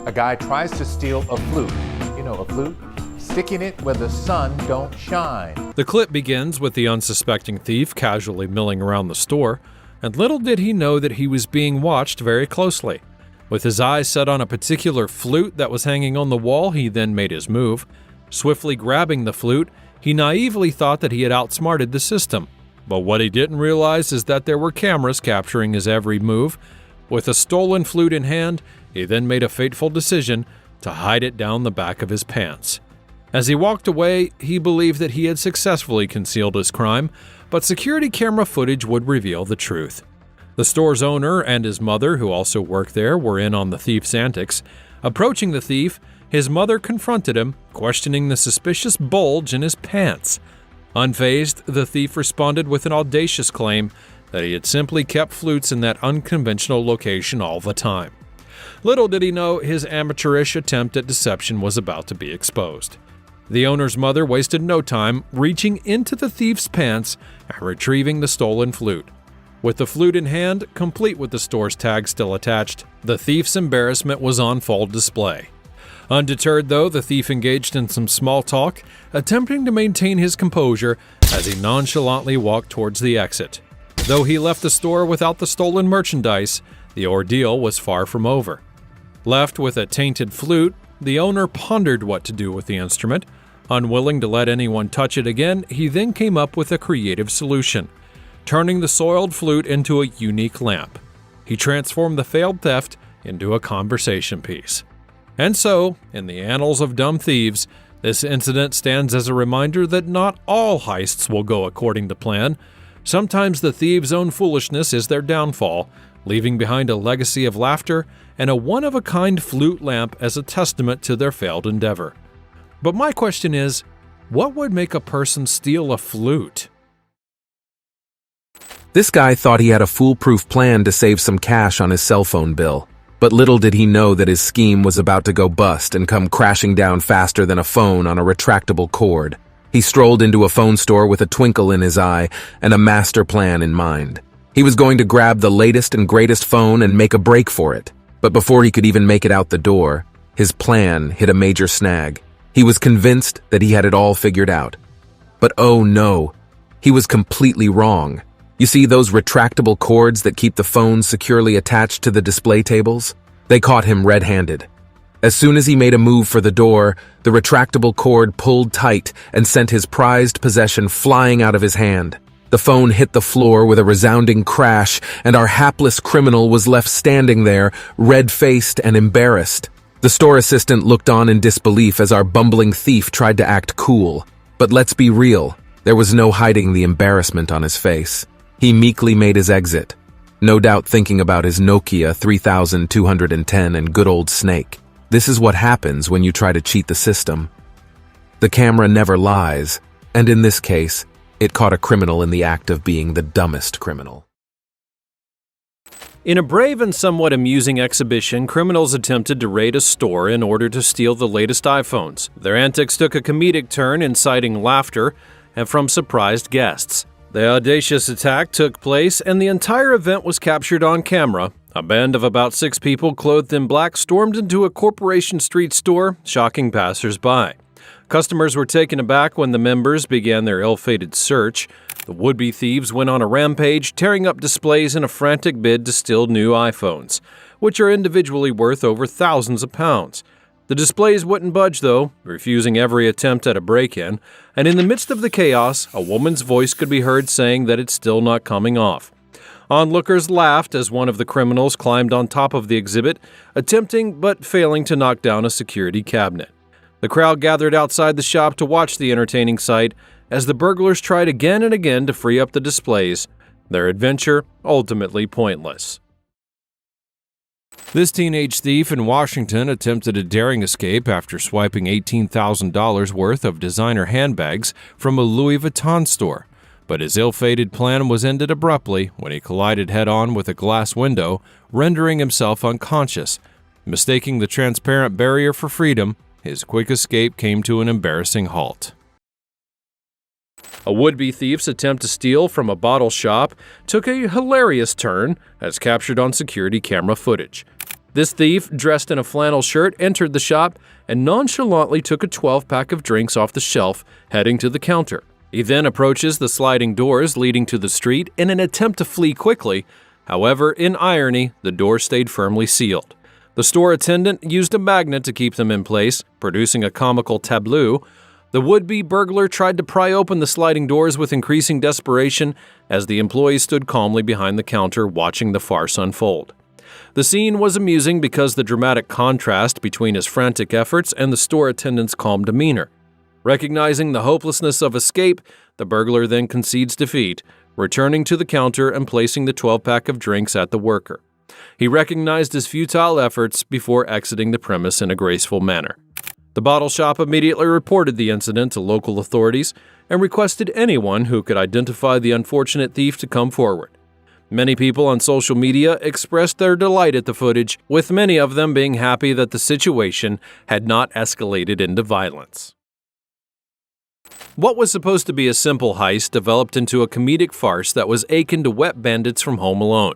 A guy tries to steal a flute. You know, a flute? Sticking it where the sun don't shine. The clip begins with the unsuspecting thief casually milling around the store. and little did he know that he was being watched very closely. With his eyes set on a particular flute that was hanging on the wall, he then made his move. Swiftly grabbing the flute, he naively thought that he had outsmarted the system. But what he didn't realize is that there were cameras capturing his every move. With a stolen flute in hand, he then made a fateful decision to hide it down the back of his pants. As he walked away, he believed that he had successfully concealed his crime, but security camera footage would reveal the truth. The store's owner and his mother, who also worked there, were in on the thief's antics. Approaching the thief, his mother confronted him, questioning the suspicious bulge in his pants. Unfazed, the thief responded with an audacious claim that he had simply kept flutes in that unconventional location all the time. Little did he know his amateurish attempt at deception was about to be exposed. The owner's mother wasted no time reaching into the thief's pants and retrieving the stolen flute. With the flute in hand, complete with the store's tag still attached, the thief's embarrassment was on full display. Undeterred, though, the thief engaged in some small talk, attempting to maintain his composure as he nonchalantly walked towards the exit. Though he left the store without the stolen merchandise, the ordeal was far from over. Left with a tainted flute, the owner pondered what to do with the instrument. Unwilling to let anyone touch it again, he then came up with a creative solution, turning the soiled flute into a unique lamp. He transformed the failed theft into a conversation piece. And so, in the annals of dumb thieves, this incident stands as a reminder that not all heists will go according to plan. Sometimes the thieves' own foolishness is their downfall, leaving behind a legacy of laughter and a one-of-a-kind flute lamp as a testament to their failed endeavor. But my question is, what would make a person steal a flute? This guy thought he had a foolproof plan to save some cash on his cell phone bill. But little did he know that his scheme was about to go bust and come crashing down faster than a phone on a retractable cord. He strolled into a phone store with a twinkle in his eye and a master plan in mind. He was going to grab the latest and greatest phone and make a break for it. But before he could even make it out the door, his plan hit a major snag. He was convinced that he had it all figured out. But oh no, he was completely wrong. You see those retractable cords that keep the phone securely attached to the display tables? They caught him red-handed. As soon as he made a move for the door, the retractable cord pulled tight and sent his prized possession flying out of his hand. The phone hit the floor with a resounding crash, and our hapless criminal was left standing there, red-faced and embarrassed. The store assistant looked on in disbelief as our bumbling thief tried to act cool. But let's be real, there was no hiding the embarrassment on his face. He meekly made his exit, no doubt thinking about his Nokia 3210 and good old Snake. This is what happens when you try to cheat the system. The camera never lies, and in this case, it caught a criminal in the act of being the dumbest criminal. In a brave and somewhat amusing exhibition, criminals attempted to raid a store in order to steal the latest iPhones. Their antics took a comedic turn, inciting laughter and from surprised guests. The audacious attack took place, and the entire event was captured on camera. A band of about 6 people clothed in black stormed into a Corporation Street store, shocking passers-by. Customers were taken aback when the members began their ill-fated search. The would-be thieves went on a rampage, tearing up displays in a frantic bid to steal new iPhones, which are individually worth over thousands of pounds. The displays wouldn't budge, though, refusing every attempt at a break-in, and in the midst of the chaos, a woman's voice could be heard saying that it's still not coming off. Onlookers laughed as one of the criminals climbed on top of the exhibit, attempting but failing to knock down a security cabinet. The crowd gathered outside the shop to watch the entertaining sight as the burglars tried again and again to free up the displays, their adventure ultimately pointless. This teenage thief in Washington attempted a daring escape after swiping $18,000 worth of designer handbags from a Louis Vuitton store. But his ill-fated plan was ended abruptly when he collided head-on with a glass window, rendering himself unconscious. Mistaking the transparent barrier for freedom, his quick escape came to an embarrassing halt. A would-be thief's attempt to steal from a bottle shop took a hilarious turn, as captured on security camera footage. This thief, dressed in a flannel shirt, entered the shop and nonchalantly took a 12-pack of drinks off the shelf, heading to the counter. He then approaches the sliding doors leading to the street in an attempt to flee quickly. However, in irony, the door stayed firmly sealed. The store attendant used a magnet to keep them in place, producing a comical tableau. The would-be burglar tried to pry open the sliding doors with increasing desperation as the employee stood calmly behind the counter watching the farce unfold. The scene was amusing because the dramatic contrast between his frantic efforts and the store attendant's calm demeanor. Recognizing the hopelessness of escape, the burglar then concedes defeat, returning to the counter and placing the 12-pack of drinks at the worker. He recognized his futile efforts before exiting the premise in a graceful manner. The bottle shop immediately reported the incident to local authorities and requested anyone who could identify the unfortunate thief to come forward. Many people on social media expressed their delight at the footage, with many of them being happy that the situation had not escalated into violence. What was supposed to be a simple heist developed into a comedic farce that was akin to wet bandits from Home Alone.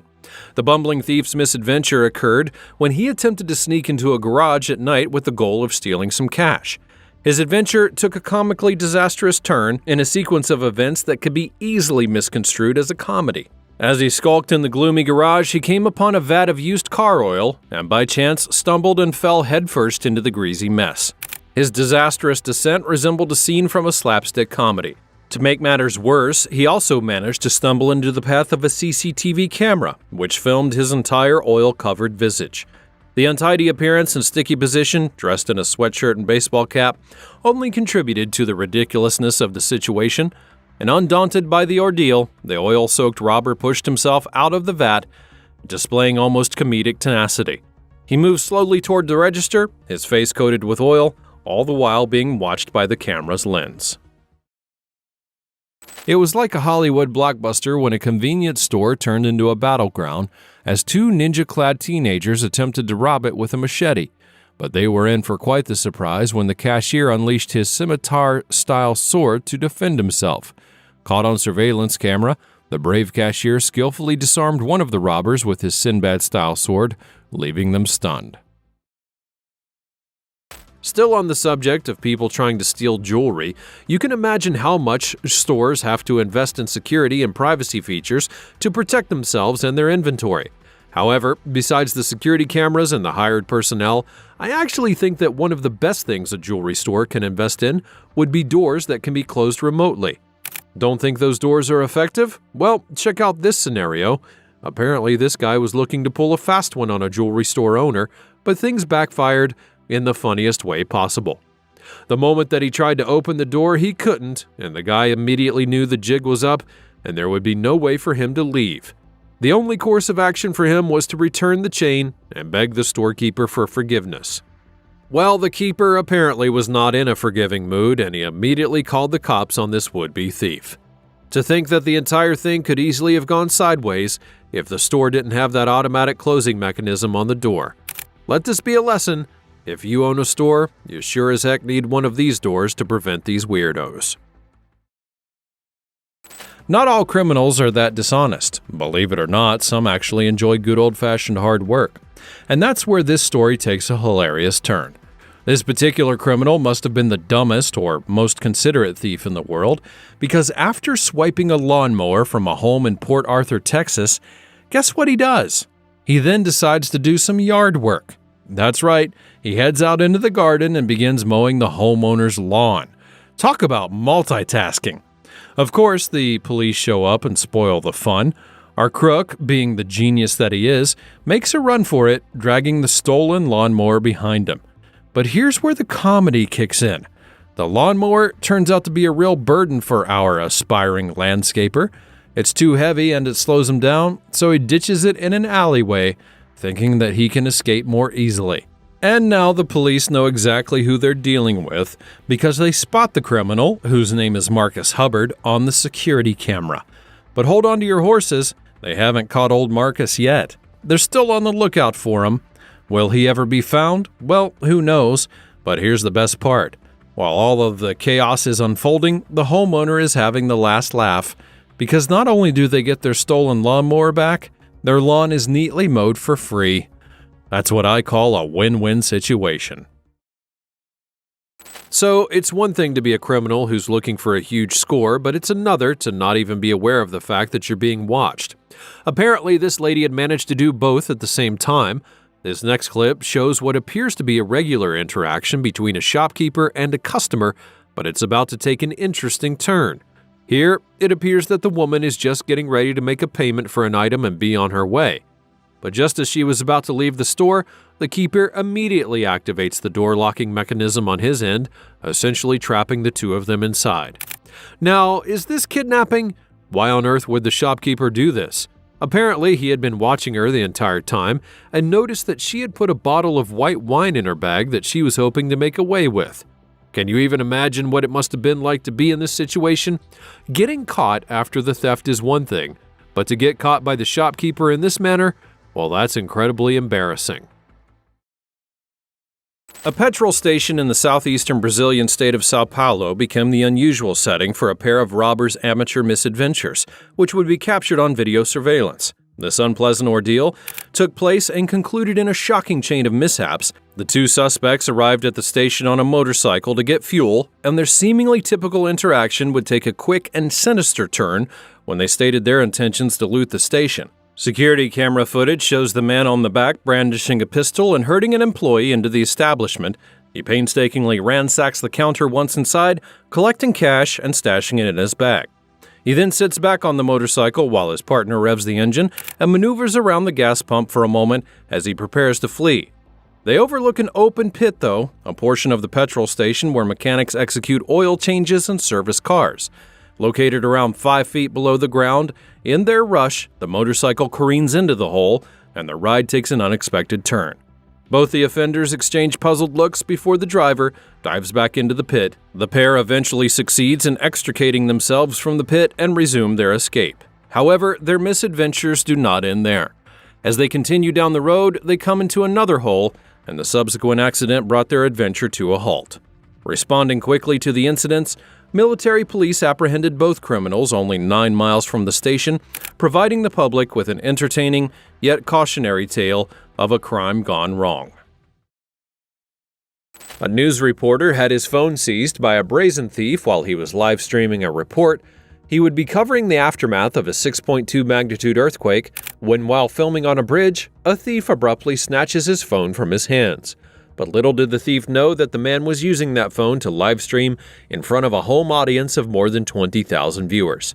The bumbling thief's misadventure occurred when he attempted to sneak into a garage at night with the goal of stealing some cash. His adventure took a comically disastrous turn in a sequence of events that could be easily misconstrued as a comedy. As he skulked in the gloomy garage, he came upon a vat of used car oil and by chance stumbled and fell headfirst into the greasy mess. His disastrous descent resembled a scene from a slapstick comedy. To make matters worse, he also managed to stumble into the path of a CCTV camera, which filmed his entire oil-covered visage. The untidy appearance and sticky position, dressed in a sweatshirt and baseball cap, only contributed to the ridiculousness of the situation, and undaunted by the ordeal, the oil-soaked robber pushed himself out of the vat, displaying almost comedic tenacity. He moved slowly toward the register, his face coated with oil, all the while being watched by the camera's lens. It was like a Hollywood blockbuster when a convenience store turned into a battleground as two ninja-clad teenagers attempted to rob it with a machete, but they were in for quite the surprise when the cashier unleashed his scimitar-style sword to defend himself. Caught on surveillance camera, the brave cashier skillfully disarmed one of the robbers with his Sinbad-style sword, leaving them stunned. Still on the subject of people trying to steal jewelry, you can imagine how much stores have to invest in security and privacy features to protect themselves and their inventory. However, besides the security cameras and the hired personnel, I actually think that one of the best things a jewelry store can invest in would be doors that can be closed remotely. Don't think those doors are effective? Well, check out this scenario. Apparently, this guy was looking to pull a fast one on a jewelry store owner, but things backfired in the funniest way possible. The moment that he tried to open the door, he couldn't, and the guy immediately knew the jig was up and there would be no way for him to leave. The only course of action for him was to return the chain and beg the storekeeper for forgiveness. Well, the keeper apparently was not in a forgiving mood, and he immediately called the cops on this would-be thief. To think that the entire thing could easily have gone sideways if the store didn't have that automatic closing mechanism on the door. Let this be a lesson. If you own a store, you sure as heck need one of these doors to prevent these weirdos. Not all criminals are that dishonest. Believe it or not, some actually enjoy good old-fashioned hard work. And that's where this story takes a hilarious turn. This particular criminal must have been the dumbest or most considerate thief in the world, because after swiping a lawnmower from a home in Port Arthur, Texas, guess what he does? He then decides to do some yard work. That's right, he heads out into the garden and begins mowing the homeowner's lawn. Talk about multitasking. Of course, the police show up and spoil the fun. Our crook, being the genius that he is, makes a run for it, dragging the stolen lawnmower behind him. But here's where the comedy kicks in. The lawnmower turns out to be a real burden for our aspiring landscaper. It's too heavy and it slows him down, so he ditches it in an alleyway, thinking that he can escape more easily. And now the police know exactly who they're dealing with because they spot the criminal, whose name is Marcus Hubbard, on the security camera. But hold on to your horses, they haven't caught old Marcus yet. They're still on the lookout for him. Will he ever be found? Well, who knows, but here's the best part. While all of the chaos is unfolding, the homeowner is having the last laugh because not only do they get their stolen lawnmower back, their lawn is neatly mowed for free. That's what I call a win-win situation. So, it's one thing to be a criminal who's looking for a huge score, but it's another to not even be aware of the fact that you're being watched. Apparently, this lady had managed to do both at the same time. This next clip shows what appears to be a regular interaction between a shopkeeper and a customer, but it's about to take an interesting turn. Here, it appears that the woman is just getting ready to make a payment for an item and be on her way. But just as she was about to leave the store, the keeper immediately activates the door locking mechanism on his end, essentially trapping the two of them inside. Now, is this kidnapping? Why on earth would the shopkeeper do this? Apparently, he had been watching her the entire time and noticed that she had put a bottle of white wine in her bag that she was hoping to make away with. Can you even imagine what it must have been like to be in this situation? Getting caught after the theft is one thing, but to get caught by the shopkeeper in this manner, well, that's incredibly embarrassing. A petrol station in the southeastern Brazilian state of Sao Paulo became the unusual setting for a pair of robbers' amateur misadventures, which would be captured on video surveillance. This unpleasant ordeal took place and concluded in a shocking chain of mishaps. The two suspects arrived at the station on a motorcycle to get fuel, and their seemingly typical interaction would take a quick and sinister turn when they stated their intentions to loot the station. Security camera footage shows the man on the back brandishing a pistol and herding an employee into the establishment. He painstakingly ransacks the counter once inside, collecting cash and stashing it in his bag. He then sits back on the motorcycle while his partner revs the engine and maneuvers around the gas pump for a moment as he prepares to flee. They overlook an open pit, though, a portion of the petrol station where mechanics execute oil changes and service cars. Located around 5 feet below the ground, in their rush, the motorcycle careens into the hole, and the ride takes an unexpected turn. Both the offenders exchange puzzled looks before the driver dives back into the pit. The pair eventually succeeds in extricating themselves from the pit and resume their escape. However, their misadventures do not end there. As they continue down the road, they come into another hole, and the subsequent accident brought their adventure to a halt. Responding quickly to the incidents, military police apprehended both criminals only 9 miles from the station, providing the public with an entertaining yet cautionary tale of a crime gone wrong. A news reporter had his phone seized by a brazen thief while he was live streaming a report. He would be covering the aftermath of a 6.2 magnitude earthquake when, while filming on a bridge, a thief abruptly snatches his phone from his hands. But little did the thief know that the man was using that phone to live stream in front of a home audience of more than 20,000 viewers.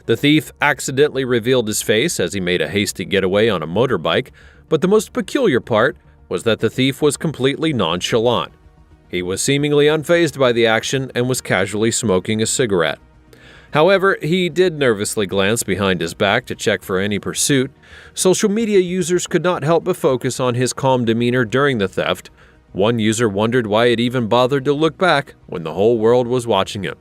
The thief accidentally revealed his face as he made a hasty getaway on a motorbike, but the most peculiar part was that the thief was completely nonchalant. He was seemingly unfazed by the action and was casually smoking a cigarette. However, he did nervously glance behind his back to check for any pursuit. Social media users could not help but focus on his calm demeanor during the theft. One user wondered why it even bothered to look back when the whole world was watching him.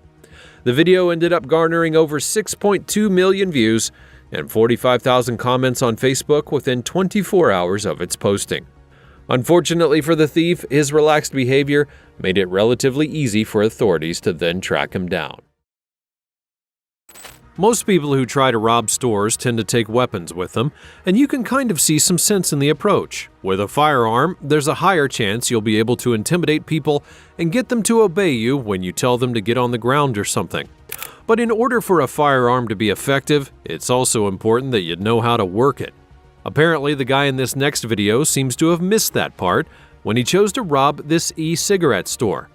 The video ended up garnering over 6.2 million views and 45,000 comments on Facebook within 24 hours of its posting. Unfortunately for the thief, his relaxed behavior made it relatively easy for authorities to then track him down. Most people who try to rob stores tend to take weapons with them, and you can kind of see some sense in the approach. With a firearm, there's a higher chance you'll be able to intimidate people and get them to obey you when you tell them to get on the ground or something. But in order for a firearm to be effective, it's also important that you know how to work it. Apparently, the guy in this next video seems to have missed that part when he chose to rob this e-cigarette store.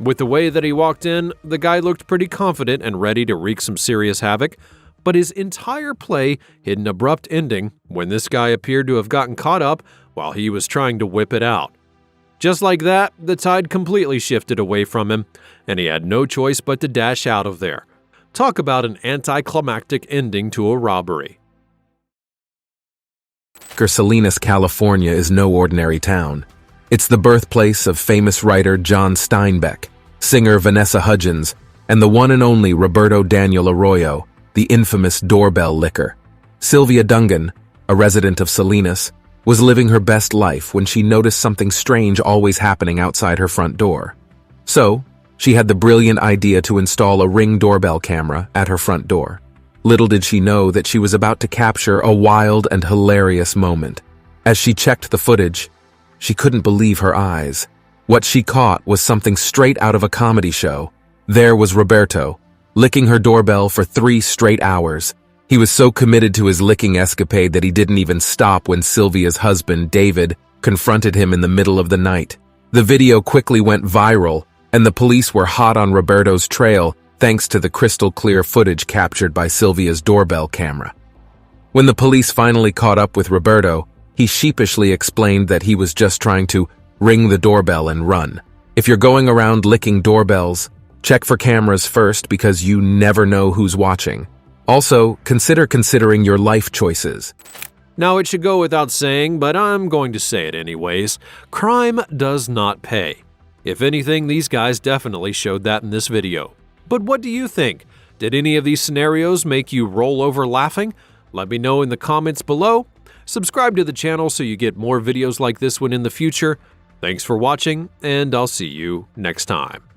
With the way that he walked in, the guy looked pretty confident and ready to wreak some serious havoc, but his entire play hit an abrupt ending when this guy appeared to have gotten caught up while he was trying to whip it out. Just like that, the tide completely shifted away from him, and he had no choice but to dash out of there. Talk about an anticlimactic ending to a robbery. Salinas, California is no ordinary town. It's the birthplace of famous writer John Steinbeck, singer Vanessa Hudgens, and the one and only Roberto Daniel Arroyo, the infamous doorbell licker. Sylvia Dungan, a resident of Salinas, was living her best life when she noticed something strange always happening outside her front door. So, she had the brilliant idea to install a Ring doorbell camera at her front door. Little did she know that she was about to capture a wild and hilarious moment. As she checked the footage, she couldn't believe her eyes. What she caught was something straight out of a comedy show. There was Roberto, licking her doorbell for 3 straight hours. He was so committed to his licking escapade that he didn't even stop when Sylvia's husband, David, confronted him in the middle of the night. The video quickly went viral, and the police were hot on Roberto's trail thanks to the crystal-clear footage captured by Sylvia's doorbell camera. When the police finally caught up with Roberto, he sheepishly explained that he was just trying to ring the doorbell and run. If you're going around licking doorbells, check for cameras first because you never know who's watching. Also, considering your life choices. Now, it should go without saying, but I'm going to say it anyways. Crime does not pay. If anything, these guys definitely showed that in this video. But what do you think? Did any of these scenarios make you roll over laughing? Let me know in the comments below. Subscribe to the channel so you get more videos like this one in the future. Thanks for watching, and I'll see you next time.